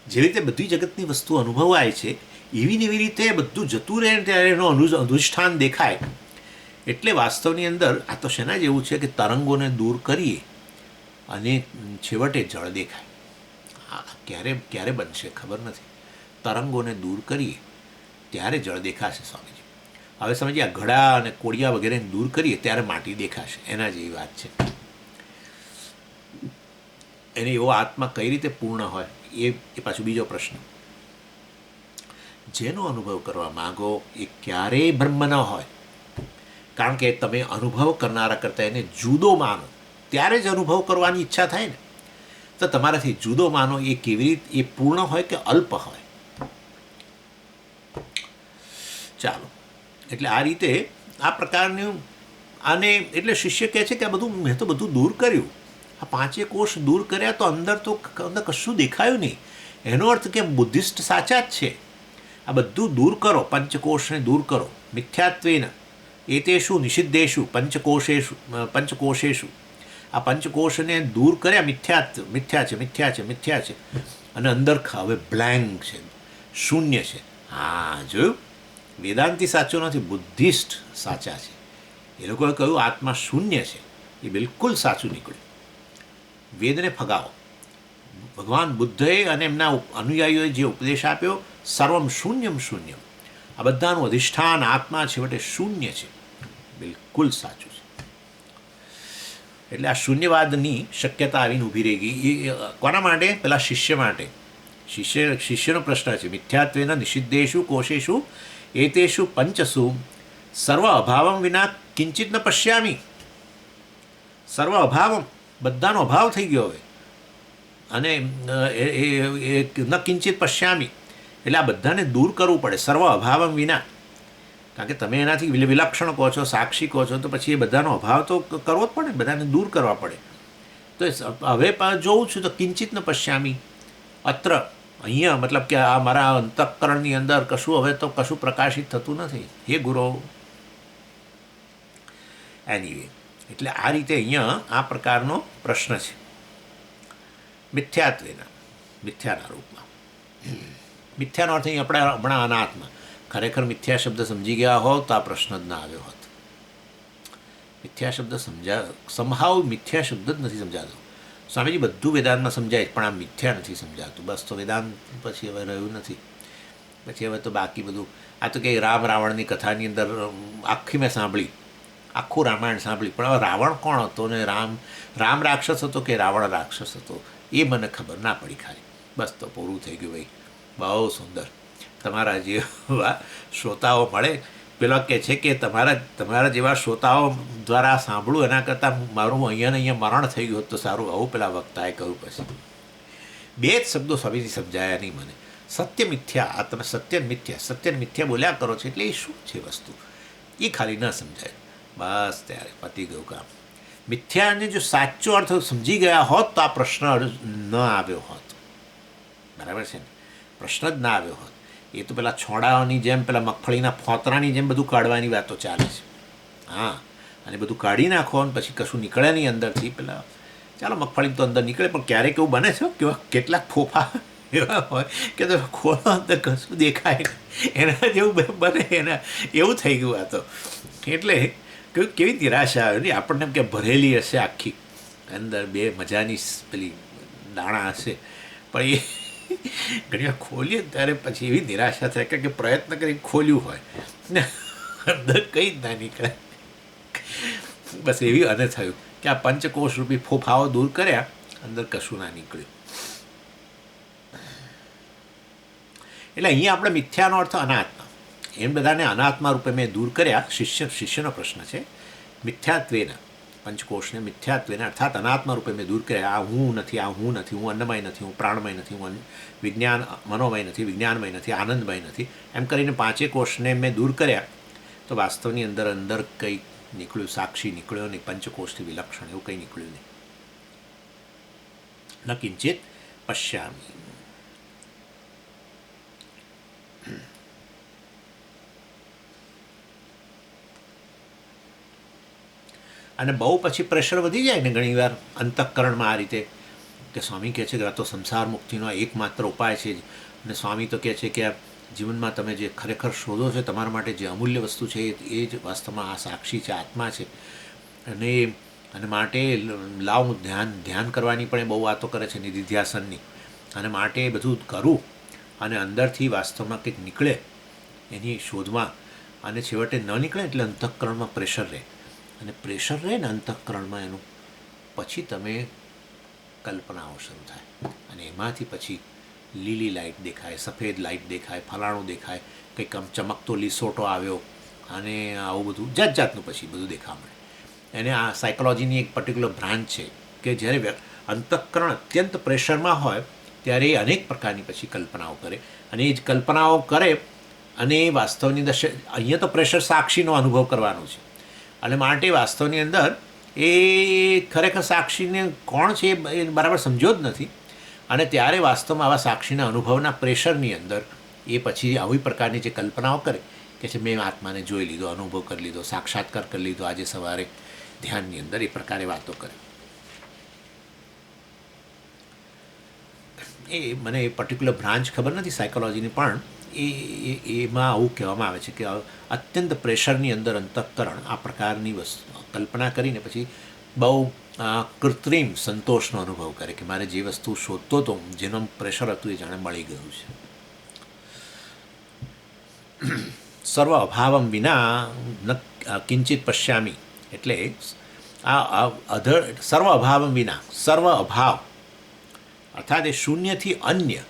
જે રીતે બધી જગતની વસ્તુ અનુભવાય છે એવી ને એવી રીતે બધું જતું રહે ત્યારે એનો અધિષ્ઠાન દેખાય. એટલે વાસ્તવની અંદર આ તો શેના જેવું છે કે તરંગોને દૂર કરીએ અને છેવટે જળ દેખાય. ક્યારે બનશે ખબર નથી. તરંગોને દૂર કરીએ ત્યારે જળ દેખાશે સ્વામીજી. હવે સમજીએ આ ઘડા અને કોળિયા વગેરેને દૂર કરીએ ત્યારે માટી દેખાશે. એના જેવી વાત છે. એને એવો આત્મા કઈ રીતે પૂર્ણ હોય એ પાછું બીજો પ્રશ્ન. જેનો અનુભવ કરવા માગો એ ક્યારેય બ્રહ્મ ન હોય. કારણ કે તમે અનુભવ કરનારા કરતાં એને જુદો માનો ત્યારે જ અનુભવ કરવાની ઈચ્છા થાય ને. તો તમારાથી જુદો માનો એ કેવી રીતે, એ પૂર્ણ હોય કે અલ્પ હોય? ચાલો, એટલે આ રીતે આ પ્રકારનું આને એટલે શિષ્ય કહે છે કે આ બધું મેં તો બધું દૂર કર્યું. આ 5 કોષ દૂર કર્યા તો અંદર કશું દેખાયું નહીં. એનો અર્થ કે બુદ્ધિસ્ટ સાચા જ છે. આ બધું દૂર કરો, પંચકોષને દૂર કરો. મિથ્યાત્વેન એતેષુ નિષિદ્ધેષુ પંચકોશેષુ. આ પંચકોશને દૂર કર્યા. મિથ્યા છે. અને અંદર હવે બ્લેન્ક છે, શૂન્ય છે. હા, જોયું? વેદાંતિ સાચો નથી, બુદ્ધિસ્ટ સાચા છે. એ લોકોએ કહ્યું આત્મા શૂન્ય છે. એ બિલકુલ સાચું નીકળ્યું. વેદને ફગાવો. ભગવાન બુદ્ધએ અને એમના અનુયાયીઓએ જે ઉપદેશ આપ્યો, સર્વમ શૂન્યમ. આ બધાનું અધિષ્ઠાન આત્મા છેવટે શૂન્ય છે. બિલકુલ સાચું છે. એટલે આ શૂન્યવાદની શક્યતા આવીને ઊભી રહી ગઈ. એ કોના માટે? પેલા શિષ્ય માટે. શિષ્યનો પ્રશ્ન છે. મિથ્યાત્વેન નિષિદ્ધેષુ કોશેષુ એતેષુ પંચસુ સર્વ અભાવમ વિના કિંચિત ન પશ્યામી. સર્વ અભાવમ, બધાનો અભાવ થઈ ગયો હવે. અને ન કિંચિત પશ્યામી એટલે આ બધાને દૂર કરવું પડે. સર્વ અભાવમ વિના. કારણ કે તમે એનાથી વિલક્ષણ કહો છો, સાક્ષી કહો છો, તો પછી એ બધાનો અભાવ તો કરવો જ પડે, બધાને દૂર કરવા પડે. તો હવે જોઉં છું તો કિંચિત ન પશ્યામી. અત્ર અહીંયા મતલબ કે આ મારા અંતઃકરણની અંદર હવે તો કશું પ્રકાશિત થતું નથી. હે ગુરુ. એનીવે, એટલે આ રીતે અહીંયા આ પ્રકારનો પ્રશ્ન છે. મિથ્યાના રૂપમાં. મિથ્યાનો અર્થ અહીં આપણે હમણાં અનાત્મા. ખરેખર મિથ્યા શબ્દ સમજી ગયા હોત તો આ પ્રશ્ન જ ના આવ્યો હોત. મિથ્યા શબ્દ સંભાવ મિથ્યા શબ્દ જ નથી સમજાતો. સ્વામીજી બધું વેદાંતમાં સમજાય પણ આ મિથ્યા નથી સમજાતું. બસ તો વેદાંત પછી હવે રહ્યું નથી. પછી હવે તો બાકી બધું આ તો કે રામ રાવણની કથાની અંદર આખી મેં સાંભળી, આખું રામાયણ સાંભળી, પણ હવે રાવણ કોણ હતો ને રામ રાક્ષસ હતો કે રાવણ રાક્ષસ હતો એ મને ખબર ના પડી ખાલી. બસ તો પૂરું થઈ ગયું ભાઈ. બહુ સુંદર. તમારા જેવા શ્રોતાઓ મળે. પેલો કહે છે કે તમારા જેવા શ્રોતાઓ દ્વારા સાંભળું એના કરતાં મારું અહીંયા ને અહીંયા મરણ થઈ ગયું તો સારું. આવું પેલા વક્તાએ કહ્યું. પછી 2 જ શબ્દો સ્વામીજી સમજાયા નહીં મને. સત્ય મિથ્યા. આ તમે સત્ય મિથ્યા બોલ્યા કરો છો એટલે એ શું છે વસ્તુ એ ખાલી ન સમજાય. બસ ત્યારે પતી ગયું કામ. મિથ્યાને જો સાચો અર્થ સમજી ગયા હોત તો આ પ્રશ્ન ન આવ્યો હોત. બરાબર છે ને? પ્રશ્ન જ ના આવ્યો હોત. એ તો પેલા છોડાઓની જેમ, પેલા મગફળીના ફોતરાની જેમ બધું કાઢવાની વાતો ચાલે છે. હા, અને બધું કાઢી નાખો અને પછી કશું નીકળે નહીં અંદરથી. પેલા ચાલો મગફળી તો અંદર નીકળે, પણ ક્યારેક એવું બને છે કે કેટલાક ફોફા એવા હોય કે તો ખોલો અંદર કશું દેખાય એના જેવું બને. એના એવું થઈ ગયું આ તો. એટલે કેવી નિરાશા આવે ને આપણને, એમ કે ભરેલી હશે આખી અંદર, બે મજાની પેલી દાણા હશે, પણ એ ઘણી વાર ખોલીએ ત્યારે પછી એવી નિરાશા થાય કે પ્રયત્ન કરી ખોલ્યું હોય ને અંદર કંઈ જ ના નીકળે. બસ એવી અને થયું કે આ પંચકોશ રૂપી ફોફાઓ દૂર કર્યા, અંદર કશું ના નીકળ્યું. એટલે અહીંયા આપણે મિથ્યાનો અર્થ અનાત્મા, એમ બધાને અનાત્મા રૂપે મેં દૂર કર્યા. શિષ્યનો પ્રશ્ન છે. મિથ્યાત્વેના, પંચકોશને મિથ્યાત્વેના અર્થાત અનાત્મા રૂપે મેં દૂર કર્યા. આ હું નથી, આ હું નથી, હું અન્નમય નથી, હું પ્રાણમય નથી, હું વિજ્ઞાન મનોમય નથી, વિજ્ઞાનમય નથી, આનંદમય નથી, એમ કરીને પાંચે કોષને મેં દૂર કર્યા. તો વાસ્તવની અંદર અંદર કંઈ નીકળ્યું, સાક્ષી નીકળ્યો નહીં, પંચકોશથી વિલક્ષણ એવું કંઈ નીકળ્યું નહીં. ન કિંચિત પશ્યામી. અને બહુ પછી પ્રેશર વધી જાય ને ઘણીવાર અંતઃકરણમાં આ રીતે, કે સ્વામી કહે છે કે આ તો સંસાર મુક્તિનો એકમાત્ર ઉપાય છે. અને સ્વામી તો કહે છે કે આ જીવનમાં તમે જે ખરેખર શોધો છો, તમારા માટે જે અમૂલ્ય વસ્તુ છે એ જ વાસ્તવમાં આ સાક્ષી છે, આત્મા છે. અને માટે લાવ ધ્યાન કરવાની પણ એ બહુ વાતો કરે છે, નિધિધ્યાસનની. અને માટે બધું કરું અને અંદરથી વાસ્તવમાં કંઈક નીકળે એની શોધમાં, અને છેવટે ન નીકળે એટલે અંતઃકરણમાં પ્રેશર રહે. અને પ્રેશર રહે ને અંતઃકરણમાં એનું, પછી તમે કલ્પનાઓ શરૂ થાય. અને એમાંથી પછી લીલી લાઇટ દેખાય, સફેદ લાઇટ દેખાય, ફલાણું દેખાય, કંઈક આમ ચમકતો લીસોટો આવ્યો, અને આવું બધું જાત જાતનું પછી બધું દેખાવા મળે. એને આ સાયકોલોજીની એક પર્ટિક્યુલર બ્રાન્ચ છે કે જ્યારે અંતઃકરણ અત્યંત પ્રેશરમાં હોય ત્યારે એ અનેક પ્રકારની પછી કલ્પનાઓ કરે. અને એ જ કલ્પનાઓ કરે અને વાસ્તવની અંદર અહીંયા તો પ્રેશર સાક્ષીનો અનુભવ કરવાનો છે. અને માટે વાસ્તવની અંદર એ ખરેખર સાક્ષીને કોણ છે એ બરાબર સમજ્યો જ નથી. અને ત્યારે વાસ્તવમાં આવા સાક્ષીના અનુભવના પ્રેશરની અંદર એ પછી આવી પ્રકારની જે કલ્પનાઓ કરે કે છે મેં આત્માને જોઈ લીધો, અનુભવ કરી લીધો, સાક્ષાત્કાર કરી લીધો આજે સવારે ધ્યાનની અંદર, એ પ્રકારે વાતો કરે. એ મને એ પર્ટિક્યુલર બ્રાન્ચ ખબર નથી સાયકોલોજીની, પણ એમાં આવું કહેવામાં આવે છે કે અત્યંત પ્રેશરની અંદર અંતઃકરણ આ પ્રકારની વસ્તુ કલ્પના કરીને પછી બહુ કૃત્રિમ સંતોષનો અનુભવ કરે કે મારે જે વસ્તુ શોધતો હતો, જેનું પ્રેશર હતું, એ જાણે મળી ગયું છે. સર્વ અભાવમ વિના ન કિંચિત પશ્યામી, એટલે સર્વ અભાવમ વિના, સર્વ અભાવ અર્થાત એ શૂન્યથી અન્ય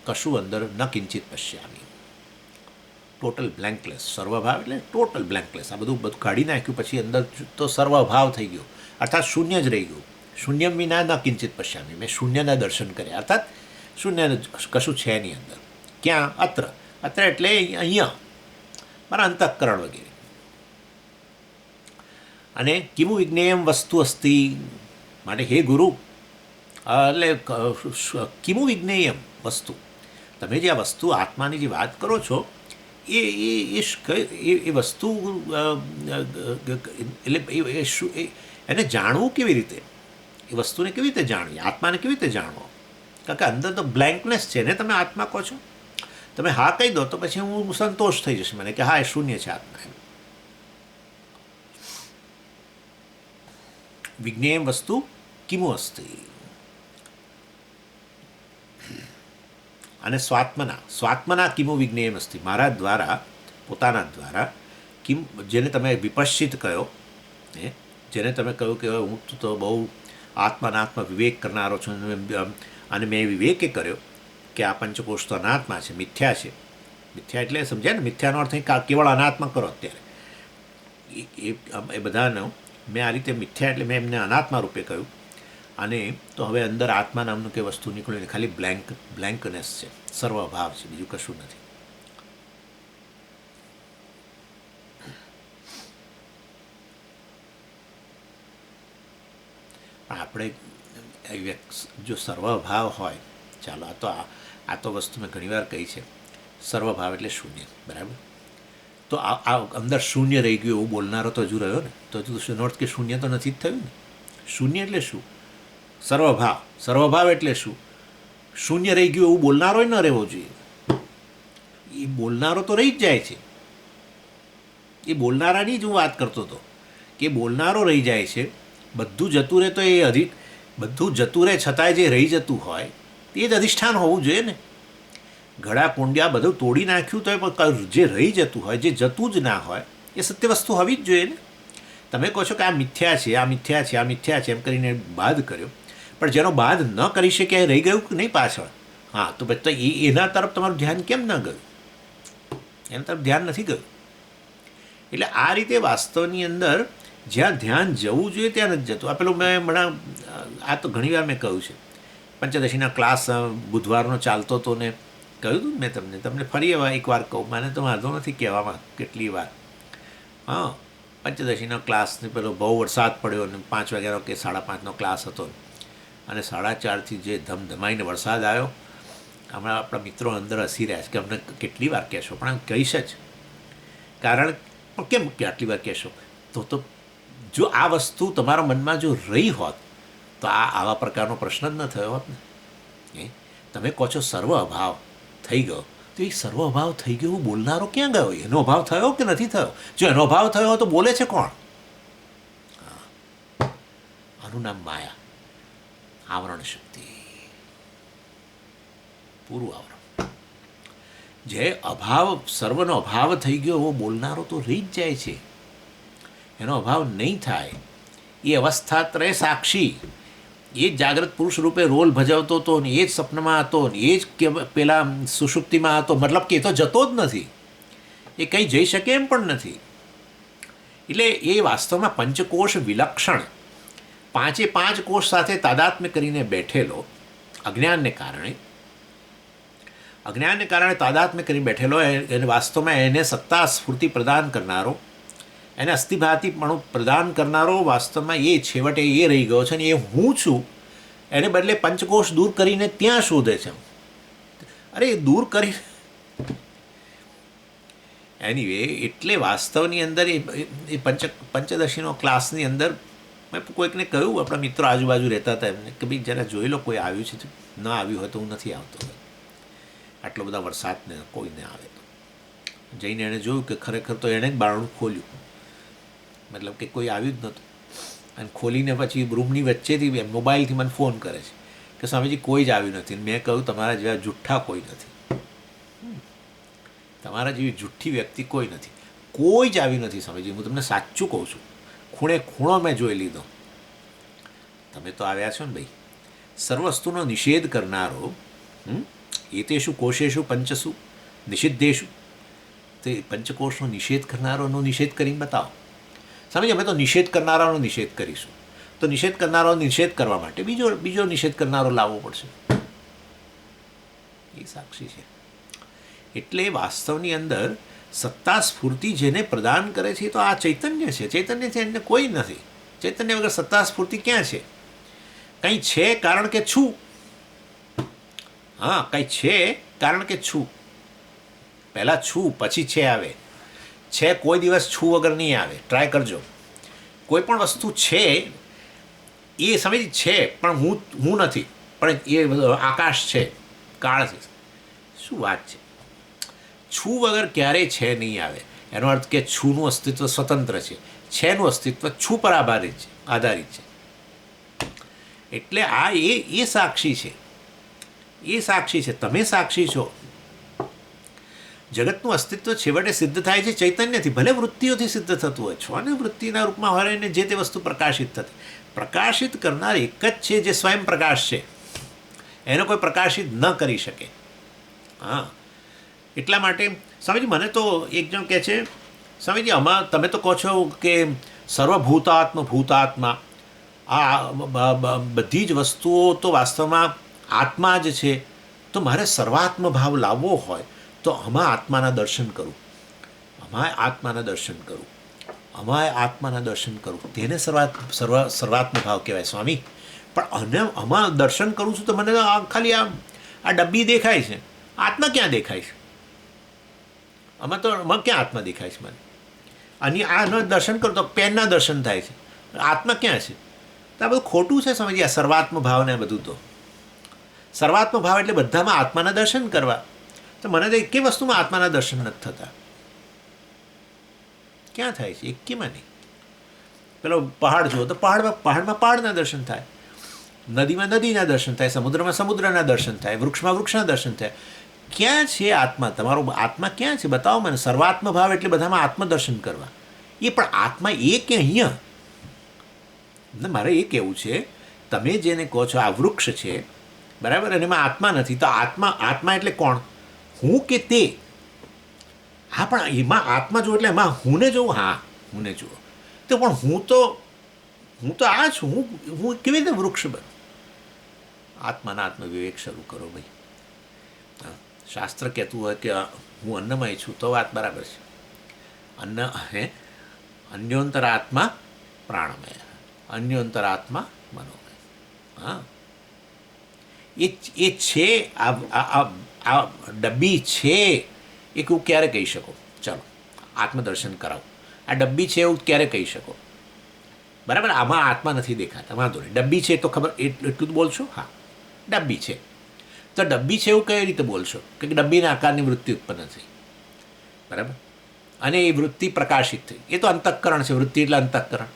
કશું અંદર ન કિંચિત પશ્યામી, ટોટલ બ્લેન્કલેસ. સર્વભાવ એટલે ટોટલ બ્લેન્કલેસ. આ બધું કાઢી નાખ્યું પછી અંદર તો સર્વભાવ થઈ ગયો, અર્થાત શૂન્ય જ રહી ગયું. શૂન્યમ વિના ન કિંચિત પશ્યામી, મેં શૂન્યના દર્શન કર્યા, અર્થાત શૂન્ય કશું છે નહીં અંદર. ક્યાં? અત્ર. અત્ર એટલે અહીંયા મારા અંતઃકરણ વગેરે. અને કિમુ વિજ્ઞેયમ વસ્તુ અસ્તિ, માટે હે ગુરુ, એટલે કિમુ વિજ્ઞેયમ વસ્તુ, તમે જે આ વસ્તુ આત્માની જે વાત કરો છો એ વસ્તુ એટલે એને જાણવું કેવી રીતે, એ વસ્તુને કેવી રીતે જાણવી, આત્માને કેવી રીતે જાણવો? કારણ કે અંદર તો બ્લેન્કનેસ છે ને. તમે આત્મા કહો છો, તમે હા કહી દો તો પછી હું સંતોષ થઈ જશે મને કે હા એ શૂન્ય છે આત્મા. એમ વિજ્ઞેયમ વસ્તુ કિમુ અસ્તિ. અને સ્વાત્મના કિમુ વિજ્ઞેયમ અસ્તિ, મારા દ્વારા, પોતાના દ્વારા, જેને તમે વિપશ્ચિત કહ્યો, જેને તમે કહ્યું કે હું તો બહુ આત્મા વિવેક કરનારો છું, અને મેં વિવેકે કર્યો કે આ પંચકોશ તો અનાત્મા છે, મિથ્યા છે. મિથ્યા એટલે સમજાય ને, મિથ્યાનો અર્થ કેવળ અનાત્મા કરો અત્યારે એ બધાનો. મેં આ રીતે મિથ્યા એટલે મેં એમને અનાત્મા રૂપે કહ્યું. અને તો હવે અંદર આત્મા નામનું કે વસ્તુ નીકળ્યું ને ખાલી બ્લેન્કનેસ છે, સર્વભાવ છે, બીજું કશું નથી. આપણે જો સર્વભાવ હોય, ચાલો આ તો વસ્તુ મેં ઘણીવાર કહી છે, સર્વભાવ એટલે શૂન્ય, બરાબર. તો આ અંદર શૂન્ય રહી ગયું એવું બોલનારો તો હજુ રહ્યો ને, તો હજુ એનો અર્થ કે શૂન્ય તો નથી જ થયું ને. શૂન્ય એટલે શું? સર્વભાવ. સર્વભાવ એટલે શું? શૂન્ય રહી ગયું એવું બોલનારો ન રહેવો જોઈએ. એ બોલનારો તો રહી જ જાય છે. એ બોલનારાની જ હું વાત કરતો હતો કે બોલનારો રહી જાય છે. બધું જતું રહે તો એ બધું જતું રહે છતાંય જે રહી જતું હોય એ જ અધિષ્ઠાન હોવું જોઈએ ને. ઘડા કુંડિયા બધું તોડી નાખ્યું તો પણ જે રહી જતું હોય, જે જતું જ ના હોય, એ સત્ય વસ્તુ હોવી જ જોઈએ ને. તમે કહો છો કે આ મિથ્યા છે, આ મિથ્યા છે, આ મિથ્યા છે એમ કરીને બાદ કર્યો, પણ જેનો બાદ ન કરી શકે એ રહી ગયું કે નહીં પાછળ? હા, તો પછી એના તરફ તમારું ધ્યાન કેમ ન ગયું? એના તરફ ધ્યાન નથી ગયું. એટલે આ રીતે વાસ્તવની અંદર જ્યાં ધ્યાન જવું જોઈએ ત્યાં નથી જતું. આ પેલું આ તો ઘણીવાર મેં કહ્યું છે, પંચદશીના ક્લાસ બુધવારનો ચાલતો હતો ને કહ્યું હતું મેં તમને ફરી એકવાર કહું, મને તો વાંધો નથી કહેવામાં કેટલી વાર. હા, પંચદશીનો ક્લાસને પેલો બહુ વરસાદ પડ્યો અને 5 વાગ્યાનો કે 5:30નો ક્લાસ હતો અને 4:30થી જે ધમધમાઈને વરસાદ આવ્યો. હમણાં આપણા મિત્રો અંદર હસી રહ્યા છે કે અમને કેટલી વાર કહેશો, પણ આમ કહીશ જ. કારણ કેમ કે આટલી વાર કહેશો? તો જો આ વસ્તુ તમારા મનમાં જો રહી હોત તો આવા પ્રકારનો પ્રશ્ન જ ન થયો હોત ને. તમે કહો છો સર્વ અભાવ થઈ ગયો, તો એ સર્વ અભાવ થઈ ગયો એવું બોલનારો ક્યાં ગયો? એનો અભાવ થયો કે નથી થયો? જો એનો અભાવ થયો તો બોલે છે કોણ? આનું નામ માયા, આવરણ શક્તિ, પૂરું આવરણ. જે અભાવ, સર્વનો અભાવ થઈ ગયો એવો બોલનારો તો રહી જ જાય છે. એનો અભાવ નહીં થાય એ અવસ્થાત્રય સાક્ષી, એ જ જાગ્રત પુરુષ રૂપે રોલ ભજવતો હતો ને એ જ સપનમાં હતો ને એ જ પેલા સુષુપ્તિમાં હતો. મતલબ કે એ તો જતો જ નથી, એ કંઈ જઈ શકે એમ પણ નથી. એટલે એ વાસ્તવમાં પંચકોશ વિલક્ષણ 5 કોષ સાથે તાદાત્મ્ય કરીને બેઠેલો, અજ્ઞાનને કારણે તાદાત્મ્ય કરી બેઠેલો, એને વાસ્તવમાં એને સત્તા સ્ફૂર્તિ પ્રદાન કરનારો, એને અસ્થિભાતિપણું પ્રદાન કરનારો વાસ્તવમાં એ છેવટે એ રહી ગયો છે. અને એ હું છું એને બદલે પંચકોશ દૂર કરીને ત્યાં શોધે છે. અરે એ દૂર કરી એનીવે. એટલે વાસ્તવની અંદર એ પંચદશીનો ક્લાસની અંદર મેં કોઈકને કહ્યું, આપણા મિત્રો આજુબાજુ રહેતા હતા એમને, કે ભાઈ જરા જોઈ લો કોઈ આવ્યું છે. ન આવ્યું હોય તો હું નથી આવતો, આટલો બધા વરસાદને કોઈને આવે તો. જઈને એણે જોયું કે ખરેખર તો એણે જ બારણું ખોલ્યું, મતલબ કે કોઈ આવ્યું જ નહોતું. અને ખોલીને પછી રૂમની વચ્ચેથી મોબાઈલથી મને ફોન કરે છે કે સ્વામીજી કોઈ જ આવ્યું નથી. મેં કહ્યું તમારા જેવા જુઠ્ઠા કોઈ નથી, તમારા જેવી જુઠ્ઠી વ્યક્તિ કોઈ નથી, કોઈ જ આવ્યું નથી સ્વામીજી, હું તમને સાચું કહું છું. ખૂણે ખૂણો મેં જોઈ લીધો. તમે તો આવ્યા છો ને ભાઈ. સર્વસ્તુનો નિષેધ કરનારો, એતેષુ કોશેષુ પંચસુ નિષિદ્ધેશુ, તે પંચકોશનો નિષેધ કરનારોનો નિષેધ કરીને બતાવો. સમજ, અમે તો નિષેધ કરનારાનો નિષેધ કરીશું. તો નિષેધ કરનારાનો નિષેધ કરવા માટે બીજો નિષેધ કરનારો લાવવો પડશે. એ સાક્ષી છે. એટલે વાસ્તવની અંદર સત્તા સ્ફૂર્તિ જેને પ્રદાન કરે છે તો આ ચૈતન્ય છે. ચૈતન્યથી એને કોઈ નથી. ચૈતન્ય વગર સત્તા સ્ફૂર્તિ ક્યાં છે? કંઈ છે કારણ કે છું. હા, કંઈ છે કારણ કે છું. પહેલાં છું પછી છે આવે. છે કોઈ દિવસ છું વગર નહીં આવે. ટ્રાય કરજો. કોઈ પણ વસ્તુ છે એ સમજ છે, પણ હું નથી, પણ એ આકાશ છે, કાળ છે. શું વાત છે? છું વગર ક્યારેય છે નહીં આવે. એનો અર્થ કે છુંનું અસ્તિત્વ સ્વતંત્ર છે, છેનું અસ્તિત્વ છું પર આધારિત છે. એટલે આ એ સાક્ષી છે. એ સાક્ષી છે. તમે સાક્ષી છો. જગતનું અસ્તિત્વ છેવટે સિદ્ધ થાય છે ચૈતન્યથી. ભલે વૃત્તિઓથી સિદ્ધ થતું હોય છો, અને વૃત્તિના રૂપમાં હોય ને જે તે વસ્તુ પ્રકાશિત થતી. પ્રકાશિત કરનાર એક જ છે જે સ્વયં પ્રકાશ છે. એનો કોઈ પ્રકાશિત ન કરી શકે. હા, એટલા માટે સ્વામીજી મને તો એક જણ કહે છે, સ્વામીજી તમે તો કહો છો કે ભૂતાત્મા, આ બધી જ વસ્તુઓ તો વાસ્તવમાં આત્મા જ છે. તો મારે સર્વાત્મ ભાવ લાવવો હોય તો અમાય આત્માના દર્શન કરું. તેને સર્વાત્મ ભાવ કહેવાય સ્વામી. પણ આમાં દર્શન કરું છું તો મને ખાલી આ ડબ્બી દેખાય છે, આત્મા ક્યાં દેખાય છે? આમાં ક્યાં આત્મા દેખાય છે મને? અને આના દર્શન કરું તો પેનના દર્શન થાય છે, આત્મા ક્યાં છે? તો આ બધું ખોટું છે સમજીએ. આ સર્વાત્મ ભાવ ને બધું, તો સર્વાત્મ ભાવ એટલે બધામાં આત્માના દર્શન કરવા. તો મને તો એકે વસ્તુમાં આત્માના દર્શન નથી થતા. ક્યાં થાય છે? એકેમાં નહીં. પેલો પહાડ જુઓ તો પહાડમાં પહાડના દર્શન થાય, નદીમાં નદીના દર્શન થાય, સમુદ્રમાં સમુદ્રના દર્શન થાય, વૃક્ષમાં વૃક્ષના દર્શન થાય. ક્યાં છે આત્મા? તમારો આત્મા ક્યાં છે? બતાવો મને. સર્વાત્મ ભાવ એટલે બધામાં આત્મદર્શન કરવા. એ પણ આત્મા એ કે અહીંયા? મારે એ કહેવું છે, તમે જેને કહો છો આ વૃક્ષ છે, બરાબર, અને એમાં આત્મા નથી, તો આત્મા એટલે કોણ? હું કે તે? હા, પણ એમાં આત્મા જુઓ એટલે એમાં હુંને જોઉં. હા, હુંને જુઓ તો પણ હું તો આ છું. હું કેવી રીતે વૃક્ષ બનું? આત્માના આત્મવિવેક શરૂ કરો ભાઈ. શાસ્ત્ર કહેતું હોય કે હું અન્નમય છું તો વાત બરાબર છે. અન્યોંતરાત્મા પ્રાણમય, અન્યોંતરાત્મા મનોમય. હા, એ છે. આ ડબ્બી છે એ હું ક્યારે કહી શકો? ચાલો આત્મદર્શન કરાવો. આ ડબ્બી છે એવું ક્યારે કહી શકો? બરાબર, આમાં આત્મા નથી દેખાતા, વાંધો નહીં. ડબ્બી છે તો ખબર, એટલું જ બોલશો. હા, ડબ્બી છે તો ડબ્બી છે એવું કઈ રીતે બોલશો? કે ડબ્બીના આકારની વૃત્તિ ઉત્પન્ન થઈ, બરાબર, અને એ વૃત્તિ પ્રકાશિત થઈ. એ તો અંતઃકરણ છે. વૃત્તિ એટલે અંતઃકરણ.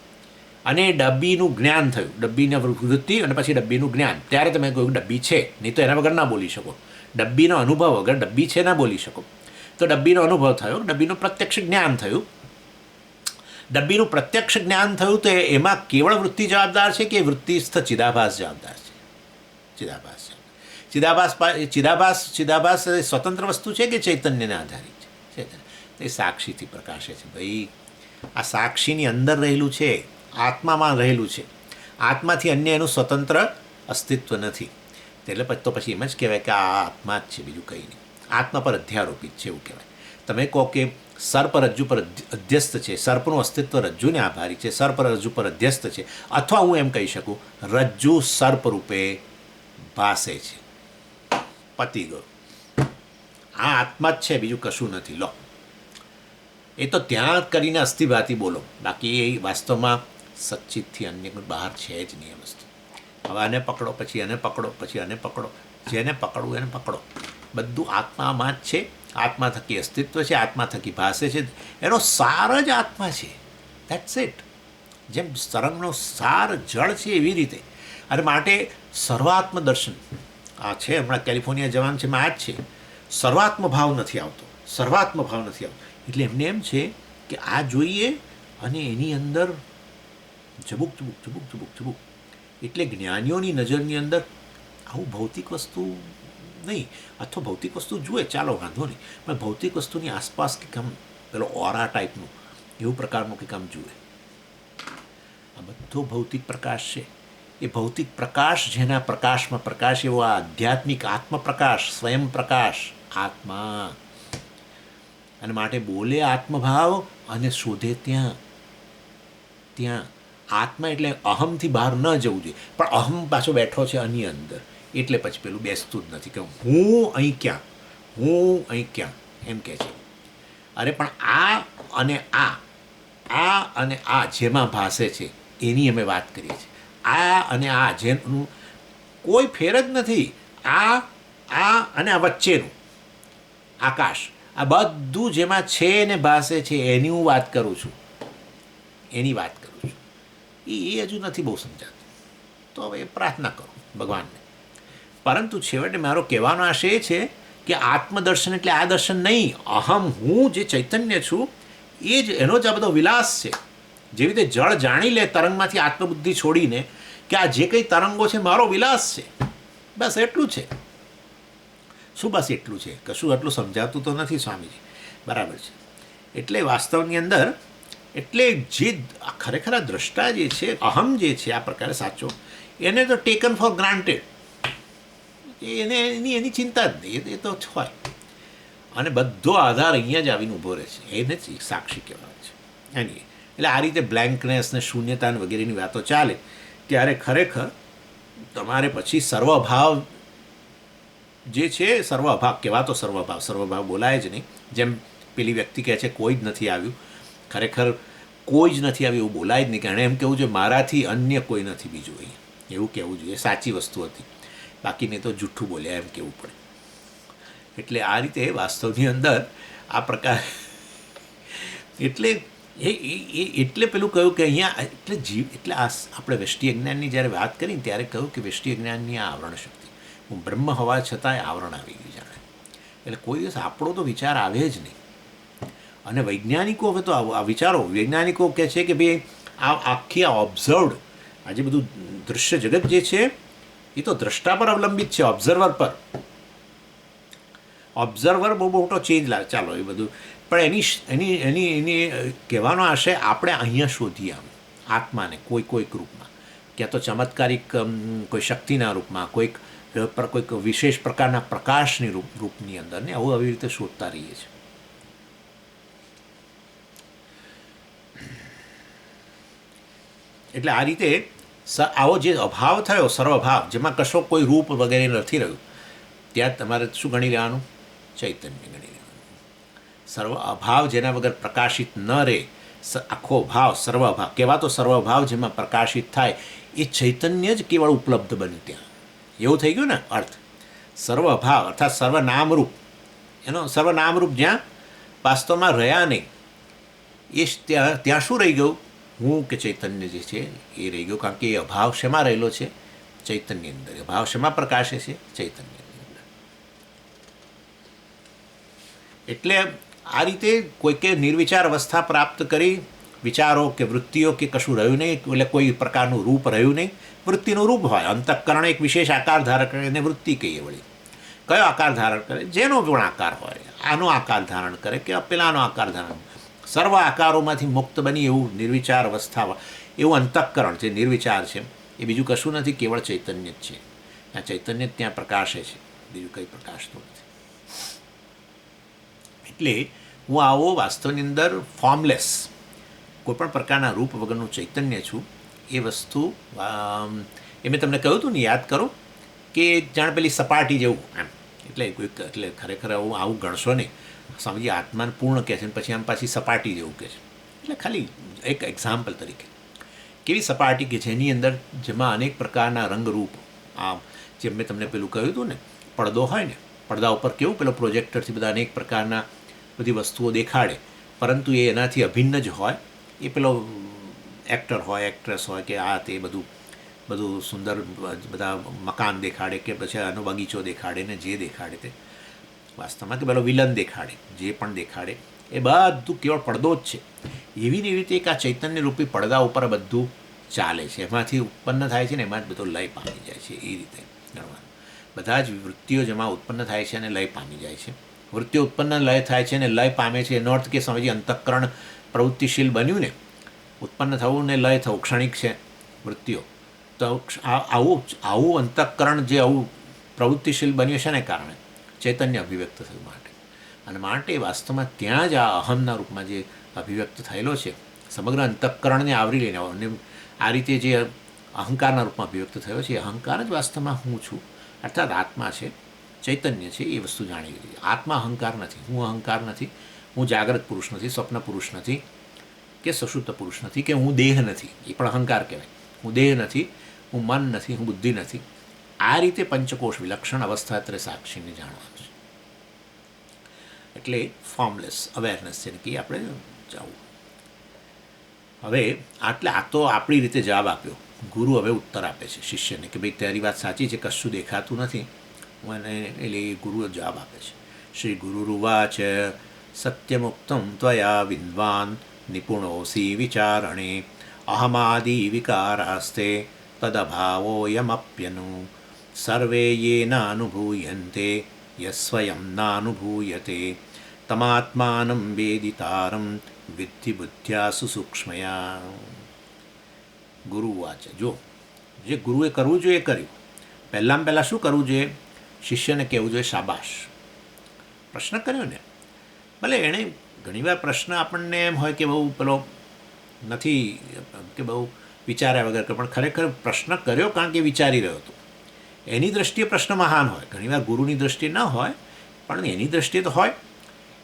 અને ડબ્બીનું જ્ઞાન થયું, ડબ્બીના વૃત્તિ અને પછી ડબ્બીનું જ્ઞાન. ત્યારે તમે કહ્યું ડબ્બી છે, નહીં તો એના વગર ના બોલી શકો. ડબ્બીનો અનુભવ વગર ડબ્બી છે ના બોલી શકો. તો ડબ્બીનો અનુભવ થયો, ડબ્બીનું પ્રત્યક્ષ જ્ઞાન થયું. ડબ્બીનું પ્રત્યક્ષ જ્ઞાન થયું તો એમાં કેવળ વૃત્તિ જવાબદાર છે કે વૃત્તિસ્થ ચિદાભાસ જવાબદાર છે? ચિદાભાસ સ્વતંત્ર વસ્તુ છે કે ચૈતન્યને આધારિત છે? એ સાક્ષીથી પ્રકાશે છે ભાઈ. આ સાક્ષીની અંદર રહેલું છે, આત્મામાં રહેલું છે. આત્માથી અન્ય એનું સ્વતંત્ર અસ્તિત્વ નથી. એટલે તો પછી એમ જ કહેવાય કે આ આત્મા જ છે, બીજું કંઈ નહીં. આત્મા પર અધ્યારોપિત છે એવું કહેવાય. તમે કહો કે સર્પ રજ્જુ પર અધ્યસ્ત છે, સર્પનું અસ્તિત્વ રજ્જુને આભારી છે, સર્પ રજ્જુ પર અધ્યસ્ત છે. અથવા હું એમ કહી શકું, રજ્જુ સર્પ રૂપે ભાસે છે. પતી ગયો. આ આત્મા જ છે, બીજું કશું નથી. લો, એ તો ત્યાં કરીને અસ્થિભાતી બોલો, બાકી એ વાસ્તવમાં સચ્ચિતથી અન્ય બહાર છે જ નહીં એ વસ્તુ. હવે આને પકડો, પછી આને પકડો, પછી આને પકડો, જેને પકડવું એને પકડો. બધું આત્મામાં જ છે. આત્મા થકી અસ્તિત્વ છે, આત્મા થકી ભાષે છે. એનો સાર જ આત્મા છે. That's it. જેમ તરંગનો સાર જળ છે એવી રીતે. અને માટે સર્વાત્મ દર્શન આ છે. હમણાં કેલિફોર્નિયા જવાનું છે, એમાં આ જ છે. સર્વાત્મ ભાવ નથી આવતો, સર્વાત્મ ભાવ નથી આવતો. એટલે એમને એમ છે કે આ જોઈએ અને એની અંદર ઝબુક ઝબુક ઝબુક ઝબુક ઝબુક. એટલે જ્ઞાનીઓની નજરની અંદર આવું ભૌતિક વસ્તુ નહીં, અથવા ભૌતિક વસ્તુ જુએ, ચાલો વાંધો નહીં, પણ ભૌતિક વસ્તુની આસપાસ કંઈક આમ પેલો ઓરા ટાઈપનું એવું પ્રકારનું કંઈક આમ જુએ. આ બધો ભૌતિક પ્રકાશ છે. એ ભૌતિક પ્રકાશ, જેના પ્રકાશમાં પ્રકાશ, એવો આ આધ્યાત્મિક આત્મપ્રકાશ, સ્વયં પ્રકાશ, આત્મા. અને માટે બોલે આત્મભાવ અને શોધે ત્યાં આત્મા. એટલે અહમથી બહાર ન જવું જોઈએ, પણ અહમ પાછો બેઠો છે આની અંદર. એટલે પછી પેલું બેસતું જ નથી કે હું અહીં ક્યાં, હું અહીં ક્યાં એમ કહે છે. અરે પણ આ અને આ જેમાં ભાષે છે એની અમે વાત કરીએ છીએ. આ અને આ જેનું કોઈ ફેર જ નથી. આ અને આ વચ્ચેનું આકાશ, આ બધું જેમાં છે ને ભાષે છે એની હું વાત કરું છું, એની વાત કરું છું. એ હજુ નથી બહુ સમજાતું. તો હવે પ્રાર્થના કરો ભગવાનને. પરંતુ છેવટે મારો કહેવાનો આશય એ છે કે આત્મદર્શન એટલે આ દર્શન નહીં. અહમ, હું જે ચૈતન્ય છું એ જ, એનો જ આ બધો વિલાસ છે. જેવી રીતે જળ જાણી લે તરંગમાંથી આત્મબુદ્ધિ છોડીને કે આ જે કંઈ તરંગો છે મારો વિલાસ છે, બસ એટલું છે. શું બસ એટલું છે? કશું એટલું સમજાતું તો નથી સ્વામીજી. બરાબર છે. એટલે વાસ્તવની અંદર એટલે જે ખરેખર આ દ્રષ્ટા જે છે, અહમ જે છે આ પ્રકારે સાચો, એને તો ટેકન ફોર ગ્રાન્ટેડ. એની ચિંતા જ નહીં, એ તો હોય. અને બધો આધાર અહીંયા જ આવીને ઊભો રહે છે. એને જ સાક્ષી કહેવાય છે એની. એટલે આ રીતે બ્લેન્કનેસ ને શૂન્યતા વગેરેની વાતો ચાલે ત્યારે ખરેખર તમારે પછી સર્વભાવ જે છે, સર્વભાવ કહેવાતો સર્વભાવ બોલાય જ નહીં. જેમ પેલી વ્યક્તિ કહે છે કોઈ જ નથી આવ્યું, ખરેખર કોઈ જ નથી આવ્યું એવું બોલાય જ નહીં. કે એણે એમ કહેવું જોઈએ મારાથી અન્ય કોઈ નથી બીજું, અહીં એવું કહેવું જોઈએ. સાચી વસ્તુ હતી, બાકી નહીં તો જૂઠું બોલ્યા એમ કહેવું પડે. એટલે આ રીતે વાસ્તવની અંદર આ પ્રકાર એટલે એટલે પેલું કહ્યું કે અહીંયા એટલે એટલે આ આપણે વ્યષ્ટિ જ્ઞાનની જ્યારે વાત કરી ત્યારે કહ્યું કે વ્યષ્ટિ જ્ઞાનની આ આવરણ શક્તિ, હું બ્રહ્મ હોવા છતાંય આવરણ આવી ગયું જાણે. એટલે કોઈ દિવસ આપણો તો વિચાર આવે જ નહીં. અને વૈજ્ઞાનિકો હવે તો આ વિચારો, વૈજ્ઞાનિકો કહે છે કે ભાઈ આ આખી આ ઓબ્ઝર્વડ, આ જે બધું દૃશ્ય જગત જે છે એ તો દ્રષ્ટા પર અવલંબિત છે, ઓબ્ઝર્વર પર. ઓબ્ઝર્વર બહુ મોટો ચેન્જ લાગે, ચાલો એ બધું, પણ એની એની એની કહેવાનો આશય આપણે અહીંયા શોધીએ આત્માને કોઈક રૂપમાં, ક્યાં તો ચમત્કારિક કોઈ શક્તિના રૂપમાં, કોઈક વિશેષ પ્રકારના પ્રકાશની રૂપની અંદર ને આવું આવી રીતે શોધતા રહીએ છીએ. એટલે આ રીતે આવો જે અભાવ થયો, સર્વભાવ, જેમાં કશો કોઈ રૂપ વગેરે નથી રહ્યું, ત્યાં તમારે શું ગણી લેવાનું? ચૈતન્ય ગણી લેવાનું. સર્વ અભાવ જેના વગર પ્રકાશિત ન રહે, આખો ભાવ સર્વભાવ કહેવાતો સર્વભાવ જેમાં પ્રકાશિત થાય, એ ચૈતન્ય જ કેવળ ઉપલબ્ધ બન્યું ત્યાં. એવું થઈ ગયું ને અર્થ. સર્વભાવ અર્થાત સર્વનામરૂપ, એનો સર્વનામરૂપ જ્યાં વાસ્તવમાં રહ્યા નહીં, એ ત્યાં શું રહી ગયું? હું કે ચૈતન્ય જે છે એ રહી ગયું. કારણ કે એ અભાવ શેમાં રહેલો છે? ચૈતન્ય અંદર. અભાવ શેમાં પ્રકાશે છે? ચૈતન્ય. એટલે આ રીતે કોઈકે નિર્વિચાર અવસ્થા પ્રાપ્ત કરી, વિચારો કે વૃત્તિઓ કે કશું રહ્યું નહીં, એટલે કોઈ પ્રકારનું રૂપ રહ્યું નહીં. વૃત્તિનું રૂપ હોય, અંતઃકરણ એક વિશેષ આકાર ધારણ કરે એને વૃત્તિ કહીએ. વળી કયો આકાર ધારણ કરે? જેનો પણ આકાર હોય, આનો આકાર ધારણ કરે કે પેલાનો આકાર ધારણ, સર્વ આકારોમાંથી મુક્ત બની એવું નિર્વિચાર અવસ્થા, એવું અંતઃકરણ જે નિર્વિચાર છે એ બીજું કશું નથી, કેવળ ચૈતન્ય જ છે. આ ચૈતન્ય જ ત્યાં પ્રકાશે છે, બીજું કંઈ પ્રકાશતું નથી. એટલે હું આવો વાસ્તવની અંદર ફોર્મલેસ, કોઈપણ પ્રકારના રૂપ વગરનું ચૈતન્ય છું. એ વસ્તુ એ મેં તમને કહ્યું હતું ને, યાદ કરો કે જાણે પેલી સપાટી જેવું એમ. એટલે ખરેખર આવું ગણશો નહીં. સ્વામીજી આત્માને પૂર્ણ કહે છે ને પછી આમ પાછી સપાટી જેવું કહે છે. એટલે ખાલી એક એક્ઝામ્પલ તરીકે કેવી સપાટી કે જેની અંદર જેમાં અનેક પ્રકારના રંગરૂપ, આમ જેમ મેં તમને પેલું કહ્યું હતું ને, પડદો હોય ને, પડદા ઉપર કેવું પેલો પ્રોજેક્ટરથી બધા અનેક પ્રકારના બધી વસ્તુઓ દેખાડે, પરંતુ એ એનાથી અભિન્ન જ હોય. એ પેલો એક્ટર હોય, એક્ટ્રેસ હોય કે આ તે બધું સુંદર બધા મકાન દેખાડે કે પછી આનો બગીચો દેખાડે ને જે દેખાડે તે વાસ્તવમાં કે પેલો વિલન દેખાડે, જે પણ દેખાડે એ બધું કેવળ પડદો જ છે. એવી ને એવી રીતે એક આ ચૈતન્ય રૂપી પડદા ઉપર બધું ચાલે છે, એમાંથી ઉત્પન્ન થાય છે ને એમાં જ બધો લય પામી જાય છે. એ રીતે ગણવાનું. બધા જ વૃત્તિઓ જેમાં ઉત્પન્ન થાય છે અને લય પામી જાય છે. વૃત્તિઓ ઉત્પન્ન લય થાય છે અને લય પામે છે, એનો અર્થ કે સમજી અંતઃકરણ પ્રવૃત્તિશીલ બન્યું ને, ઉત્પન્ન થવું ને લય થવું ક્ષણિક છે વૃત્તિઓ. તો આવું અંતઃકરણ જે આવું પ્રવૃત્તિશીલ બન્યું છે ને કારણે ચૈતન્ય અભિવ્યક્ત થયું માટે. અને માટે વાસ્તવમાં ત્યાં જ આ અહમના રૂપમાં જે અભિવ્યક્ત થયેલો છે, સમગ્ર અંતઃકરણને આવરી લઈને અને આ રીતે જે અહંકારના રૂપમાં અભિવ્યક્ત થયો છે, એ અહંકાર જ વાસ્તવમાં હું છું, અર્થાત આત્મા છે, ચૈતન્ય છે. એ વસ્તુ જાણી લીધી. આત્મા અહંકાર નથી, હું અહંકાર નથી, હું જાગ્રત પુરુષ નથી, સ્વપ્ન પુરુષ નથી કે સશુદ્ધ પુરુષ નથી, કે હું દેહ નથી, એ પણ અહંકાર કહેવાય. હું દેહ નથી, હું મન નથી, હું બુદ્ધિ નથી. આ રીતે પંચકોશ વિલક્ષણ અવસ્થા અત્રે સાક્ષીને જાણવાનું છે. એટલે ફોર્મલેસ અવેરનેસ છે કે આપણે જવું. હવે આ તો આપણી રીતે જવાબ આપ્યો. ગુરુ હવે ઉત્તર આપે છે શિષ્યને કે ભાઈ તારી વાત સાચી છે, કશું દેખાતું નથી. અને એટલે ગુરુ જવાબ આપે છે. શ્રી ગુરુરુવાચ સત્યમુક્તમ ત્વયા વિદ્વાન નિપુણોસી વિચારણે અહમાદિ વિકારાસ્તે તદભાવોયમપ્યનુ સર્વે યેનાનુભૂયન્તે યસ્વયં નાનુભૂયતે તમાત્માનં વેદિતારં વિદ્ધિ બુદ્ધ્યા સુસૂક્ષ્મયા. ગુરુ વાચે, જો જે ગુરુએ કરવું જોઈએ એ કર્યું. પહેલાં શું કરવું જોઈએ? શિષ્યને કહેવું જોઈએ શાબાશ, પ્રશ્ન કર્યો ને. ભલે એણે ઘણીવાર પ્રશ્ન આપણને એમ હોય કે બહુ પેલો નથી, કે બહુ વિચાર્યા વગર કર્યો, પણ ખરેખર પ્રશ્ન કર્યો કારણ કે વિચારી રહ્યો હતો. એની દ્રષ્ટિએ પ્રશ્ન મહાન હોય, ઘણીવાર ગુરુની દ્રષ્ટિએ ન હોય, પણ એની દ્રષ્ટિએ તો હોય.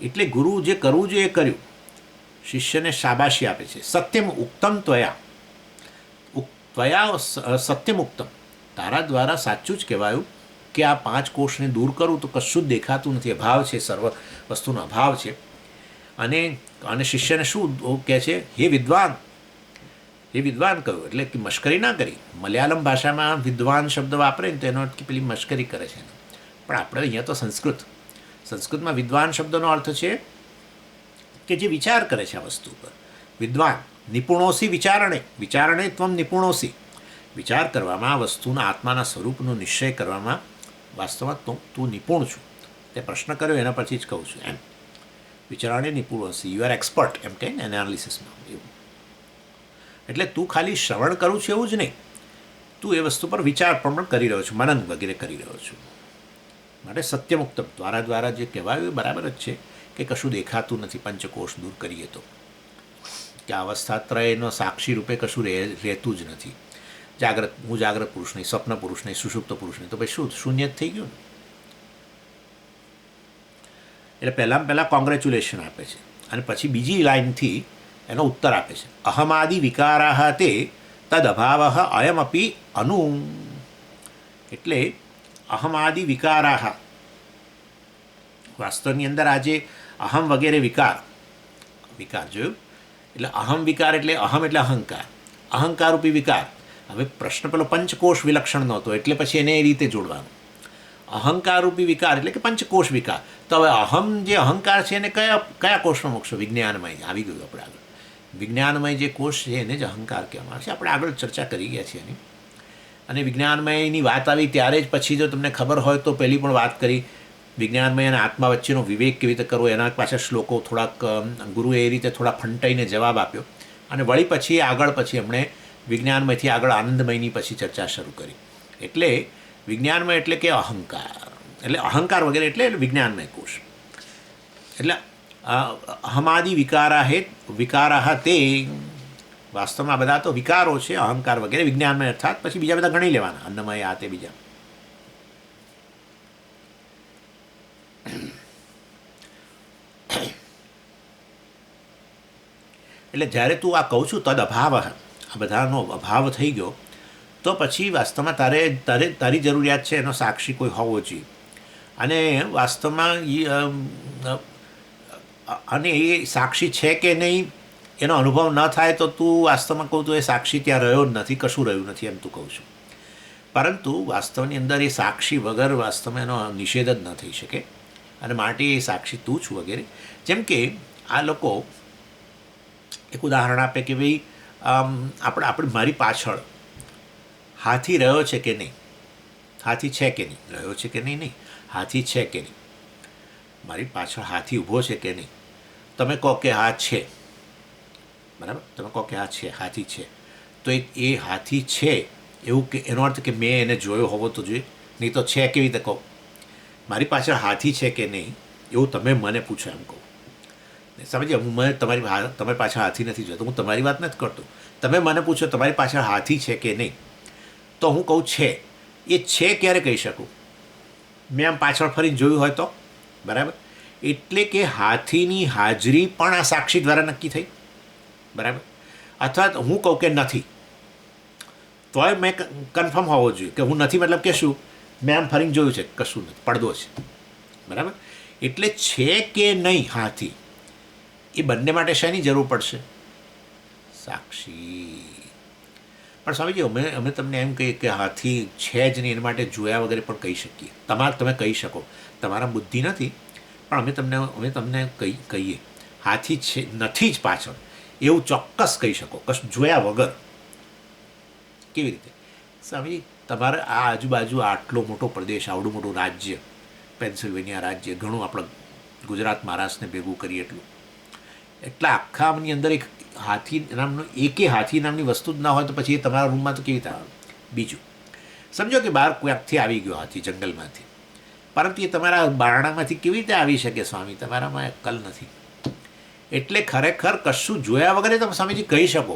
એટલે ગુરુ જે કરવું જોઈએ એ કર્યું, શિષ્યને શાબાશી આપે છે. સત્યમ ઉક્તમ ત્વયા, ત્વયા સત્યમ ઉક્તમ, તારા દ્વારા સાચું જ કહેવાયું કે આ 5 કોષને દૂર કરું તો કશું જ દેખાતું નથી, અભાવ છે, સર્વ વસ્તુનો અભાવ છે. અને શિષ્યને શું કહે છે? હે વિદ્વાન, એ વિદ્વાન કહ્યું એટલે કે મશ્કરી ના કરી. મલયાલમ ભાષામાં વિદ્વાન શબ્દ વાપરે ને તો એનો અર્થ કે પેલી મશ્કરી કરે છે, પણ આપણે અહીંયા તો સંસ્કૃતમાં વિદ્વાન શબ્દનો અર્થ છે કે જે વિચાર કરે છે આ વસ્તુ પર. વિદ્વાન નિપુણોસી વિચારણે ત્વમ નિપુણોસી, વિચાર કરવામાં આ વસ્તુના આત્માના સ્વરૂપનો નિશ્ચય કરવામાં વાસ્તવમાં તું નિપુણ છું. તે પ્રશ્ન કર્યો એના પછી જ કહું છું એમ. વિચારણે નિપુણોસી, યુ આર એક્સપર્ટ એમ કહે ને એનાલિસિસમાં. એવું એટલે તું ખાલી શ્રવણ કરું છું એવું જ નહીં, તું એ વસ્તુ પર વિચાર પણ કરી રહ્યો છું, મનન વગેરે કરી રહ્યો છું. માટે સત્યમુક્તમ, દ્વારા જે કહેવાયું એ બરાબર જ છે કે કશું દેખાતું નથી પંચકોષ દૂર કરીએ તો, કે અવસ્થાત્રયનો સાક્ષી રૂપે કશું રહેતું જ નથી. હું જાગ્રત પુરુષ નહીં, સ્વપ્ન પુરુષ નહીં, સુષુપ્ત પુરુષ નહીં, તો ભાઈ શું શૂન્ય જ થઈ ગયું ને. એટલે પહેલાં કોંગ્રેચ્યુલેશન આપે છે અને પછી બીજી લાઇનથી એનો ઉત્તર આપે છે. અહમાદિ વિકારા તે તદ અભાવ અયમપી અનુ, એટલે અહમાદિ વિકારા, વાસ્તવની અંદર આજે અહમ વગેરે વિકાર જોયું, એટલે અહમ વિકાર એટલે અહમ એટલે અહંકાર રૂપી વિકાર. હવે પ્રશ્ન પેલો પંચકોષ વિલક્ષણ નહોતો એટલે પછી એને એ રીતે જોડવાનું. અહંકાર રૂપી વિકાર એટલે કે પંચકોષ વિકાર. તો હવે અહમ જે અહંકાર છે એને કયા કોષનો મોક્ષો? વિજ્ઞાનમય આવી ગયું આપણે આગળ. વિજ્ઞાનમય જે કોષ છે એને જ અહંકાર કહેવામાં આવે છે. આપણે આગળ ચર્ચા કરી ગયા છીએ એની. અને વિજ્ઞાનમયની વાત આવી ત્યારે જ પછી જો તમને ખબર હોય તો પહેલી પણ વાત કરી વિજ્ઞાનમય અને આત્મા વચ્ચેનો વિવેક કેવી રીતે કરવો, એના પાછળ શ્લોકો થોડાક ગુરુએ એ રીતે થોડા ફંટાઈને જવાબ આપ્યો. અને વળી પછી એમણે વિજ્ઞાનમયથી આગળ આનંદમયની પછી ચર્ચા શરૂ કરી. એટલે વિજ્ઞાનમય એટલે કે અહંકાર, એટલે અહંકાર વગેરે એટલે વિજ્ઞાનમય કોષ. એટલે અહમાદિ વિકારા તે, વાસ્તવમાં બધા તો વિકારો છે અહંકાર વગેરે વિજ્ઞાનમય, અર્થાત પછી બીજા બધા ગણી લેવાના, અન્નમય આ તે બીજા. એટલે જ્યારે તું આ કહું છું તદ અભાવ, આ બધાનો અભાવ થઈ ગયો, તો પછી વાસ્તવમાં તારી જરૂરિયાત છે એનો સાક્ષી કોઈ હોવો જોઈએ. અને વાસ્તવમાં અને એ સાક્ષી છે કે નહીં એનો અનુભવ ન થાય તો તું વાસ્તવમાં કહું તો એ સાક્ષી ત્યાં રહ્યો જ નથી, કશું રહ્યું નથી એમ તું કહું છું. પરંતુ વાસ્તવની અંદર એ સાક્ષી વગર વાસ્તવમાં એનો નિષેધ જ ન થઈ શકે, અને માટે એ સાક્ષી તું છું વગેરે. જેમ કે આ લોકો એક ઉદાહરણ આપે કે ભાઈ આપણે મારી પાછળ હાથી રહ્યો છે કે નહીં, હાથી છે કે નહીં, રહ્યો છે કે નહીં, હાથી છે કે નહીં, મારી પાછળ હાથી ઊભો છે કે નહીં. તમે કહો કે હા છે, બરાબર, તમે કહો કે હા છે, હાથી છે, તો એ હાથી છે એવું કે એનો અર્થ કે મેં એને જોયો હોવો તો જોઈએ, નહીં તો છે કેવી રીતે કહું? મારી પાછળ હાથી છે કે નહીં એવું તમે મને પૂછો એમ કહું. સમજે, તમારી પાછળ હાથી નથી જોતો, હું તમારી વાત નથી કરતો. તમે મને પૂછો તમારી પાછળ હાથી છે કે નહીં, તો હું કહું છે. એ છે ક્યારે કહી શકું? મેં આમ પાછળ ફરીને જોયું હોય તો, બરાબર. એટલે કે હાથીની હાજરી પણ આ સાક્ષી દ્વારા નક્કી થઈ, બરાબર. અથવા હું કહું કે નથી, તોય મેં કન્ફર્મ હોવો જોઈએ કે હું નથી, મતલબ કે શું? મેં આમ ફરીને જોયું છે, કશું નથી, પડદો છે, બરાબર. એટલે છે કે નહીં હાથી, એ બંને માટે શેની જરૂર પડશે? સાક્ષી. પણ સ્વામીજી અમે તમને એમ કહીએ કે હાથી છે જ નહીં, એના માટે જોયા વગેરે પણ કહી શકીએ. તમે કહી શકો, તમારા બુદ્ધિ નથી, પણ અમે તમને કહીએ હાથી છે નથી જ પાછળ, એવું ચોક્કસ કહી શકો કશું જોયા વગર. કેવી રીતે? સ્વામીજી તમારે આ આજુબાજુ આટલો મોટો પ્રદેશ, આવડું મોટું રાજ્ય, પેન્સિલ્વેનિયા રાજ્ય, ઘણું આપણે ગુજરાત મહારાષ્ટ્રને ભેગું કરીએ એટલા આખાની અંદર એક હાથી નામનું હાથી નામની વસ્તુ જ ના હોય તો પછી એ તમારા રૂમમાં તો કેવી રીતે આવે? બીજું સમજો કે બહાર ક્યાંકથી આવી ગયો હાથી, જંગલમાંથી, પરંતુ એ તમારા બારણામાંથી કેવી રીતે આવી શકે? સ્વામી તમારામાં અક્કલ નથી. એટલે ખરેખર કશું જોયા વગર તમે સ્વામીજી કહી શકો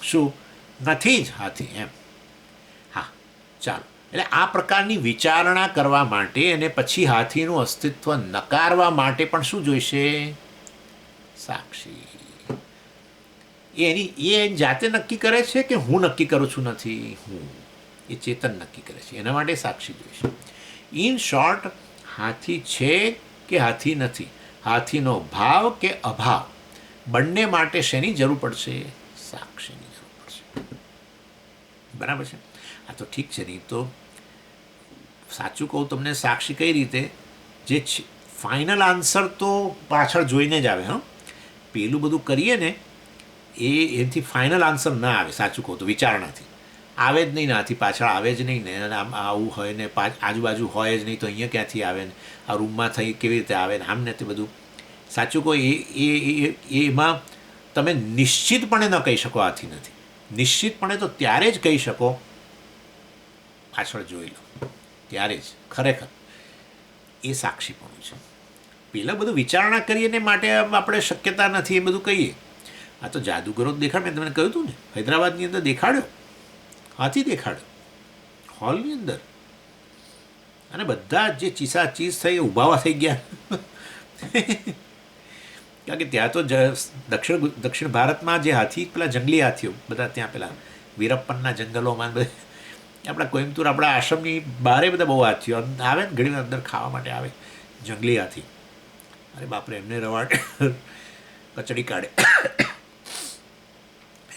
શું નથી જ હાથી એમ. હા, ચાલો. એટલે આ પ્રકારની વિચારણા કરવા માટે અને પછી હાથીનું અસ્તિત્વ નકારવા માટે પણ શું જોઈશે? સાક્ષી. એ જાતે નક્કી કરે છે કે હું નક્કી કરું છું? નથી, હું. એ ચેતન નક્કી કરે છે. એના માટે સાક્ષી જોઈશે. ઇન શોર્ટ, હાથી છે કે હાથી નથી, હાથીનો ભાવ કે અભાવ, બંને માટે શેની જરૂર પડશે? સાક્ષીની જરૂર પડશે. બરાબર છે? આ તો ઠીક છે. નહીં તો સાચું કહું તમને, સાક્ષી કઈ રીતે, જે ફાઇનલ આન્સર તો પાછળ જોઈને જ આવે. હા, પેલું બધું કરીએ ને એથી ફાઇનલ આન્સર ના આવે. સાચું કહું તો વિચારણાથી આવે જ નહીં, નાથી પાછળ આવે જ નહીં ને. આમ આવું હોય ને આજુબાજુ હોય જ નહીં તો અહીંયા ક્યાંથી આવે ને? આ રૂમમાં થઈ કેવી રીતે આવે ને? આમ ને તે બધું. સાચું કહો, એમાં તમે નિશ્ચિતપણે ન કહી શકો આથી નથી. નિશ્ચિતપણે તો ત્યારે જ કહી શકો પાછળ જોઈ લો, ત્યારે જ ખરેખર એ સાક્ષીપણું છે. પહેલાં બધું વિચારણા કરીએ માટે આપણે શક્યતા નથી એ બધું કહીએ. આ તો જાદુગરો દેખાડ, મેં તમને કહ્યું હતું ને, હૈદરાબાદની અંદર દેખાડ્યો, હાથી દેખાડ્યો હોલની અંદર, અને બધા જે ચીસા ચીસ થઈ ઊભાવા થઈ ગયા. કારણ કે ત્યાં તો દક્ષિણ ભારતમાં જે હાથી, પેલા જંગલી હાથીઓ બધા ત્યાં પેલા વીરપ્પનના જંગલોમાં બધે, આપણા કોઈમ્બતુર, આપણા આશ્રમની બહારે બધા બહુ હાથીઓ આવે ને, ઘણી અંદર ખાવા માટે આવે જંગલી હાથી. અરે બાપરે, એમને રવાડ કચડી કાઢે.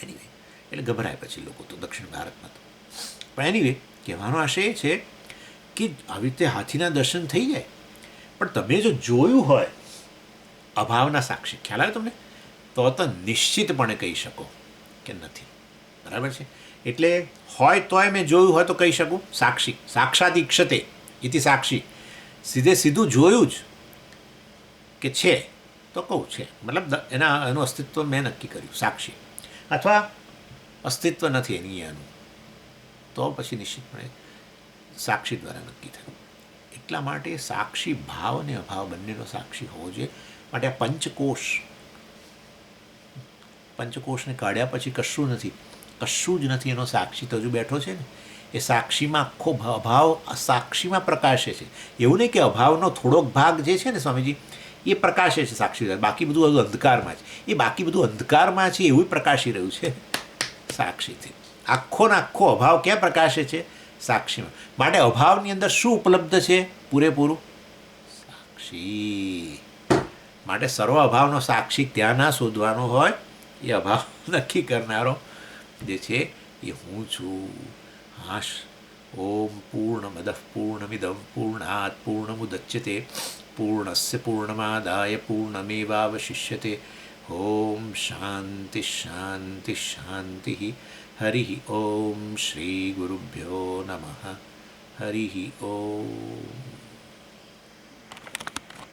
એનીવે, એટલે ગભરાય પછી લોકો તો દક્ષિણ ભારતમાં તો. પણ એનીવે, કહેવાનો આશય એ છે કે આવી રીતે હાથીના દર્શન થઈ જાય, પણ તમે જો જોયું હોય અભાવના સાક્ષી, ખ્યાલ આવે તમને, તો નિશ્ચિતપણે કહી શકો કે નથી. બરાબર છે? એટલે હોય તોય મેં જોયું હોય તો કહી શકું સાક્ષી. સાક્ષાત ઈક્ષતે ઇતિ સાક્ષી. સીધે સીધું જોયું જ કે છે તો કહું છે, મતલબ એનું અસ્તિત્વ મેં નક્કી કર્યું, સાક્ષી. અથવા અસ્તિત્વ નથી એનું, તો પછી નિશ્ચિતપણે સાક્ષી દ્વારા નક્કી થયું. એટલા માટે સાક્ષી ભાવ અને અભાવ બંનેનો સાક્ષી હોવો જોઈએ. માટે આ પંચકોશને કાઢ્યા પછી કશું નથી, કશું જ નથી. એનો સાક્ષી તો હજુ બેઠો છે ને, એ સાક્ષીમાં આખો અભાવ સાક્ષીમાં પ્રકાશે છે. એવું નહીં કે અભાવનો થોડોક ભાગ જે છે ને સ્વામીજી, એ પ્રકાશે છે સાક્ષી, બાકી બધું અંધકારમાં છે. એ બાકી બધું અંધકારમાં છે એવું પ્રકાશી રહ્યું છે સાક્ષીથી. આખો ને આખો અભાવ ક્યાં પ્રકાશે છે? સાક્ષીમાં. માટે અભાવની અંદર શું ઉપલબ્ધ છે? પૂરેપૂરું સાક્ષી. માટે સર્વ અભાવનો સાક્ષી ત્યાં ના શોધવાનો હોય, એ અભાવ નક્કી કરનારો જે છે એ હું છું. હાશ. ઓમ પૂર્ણમદ પૂર્ણમિદમ પૂર્ણાત પૂર્ણમુદચ્યતે પૂર્ણસ્ય પૂર્ણમાદાય પૂર્ણમેવાવશિષ્યતે. ઓમ શાંતિ શાંતિ શાંતિ. હરિ ઓમ શ્રી ગુરુભ્યો નમઃ. હરિ ઓમ.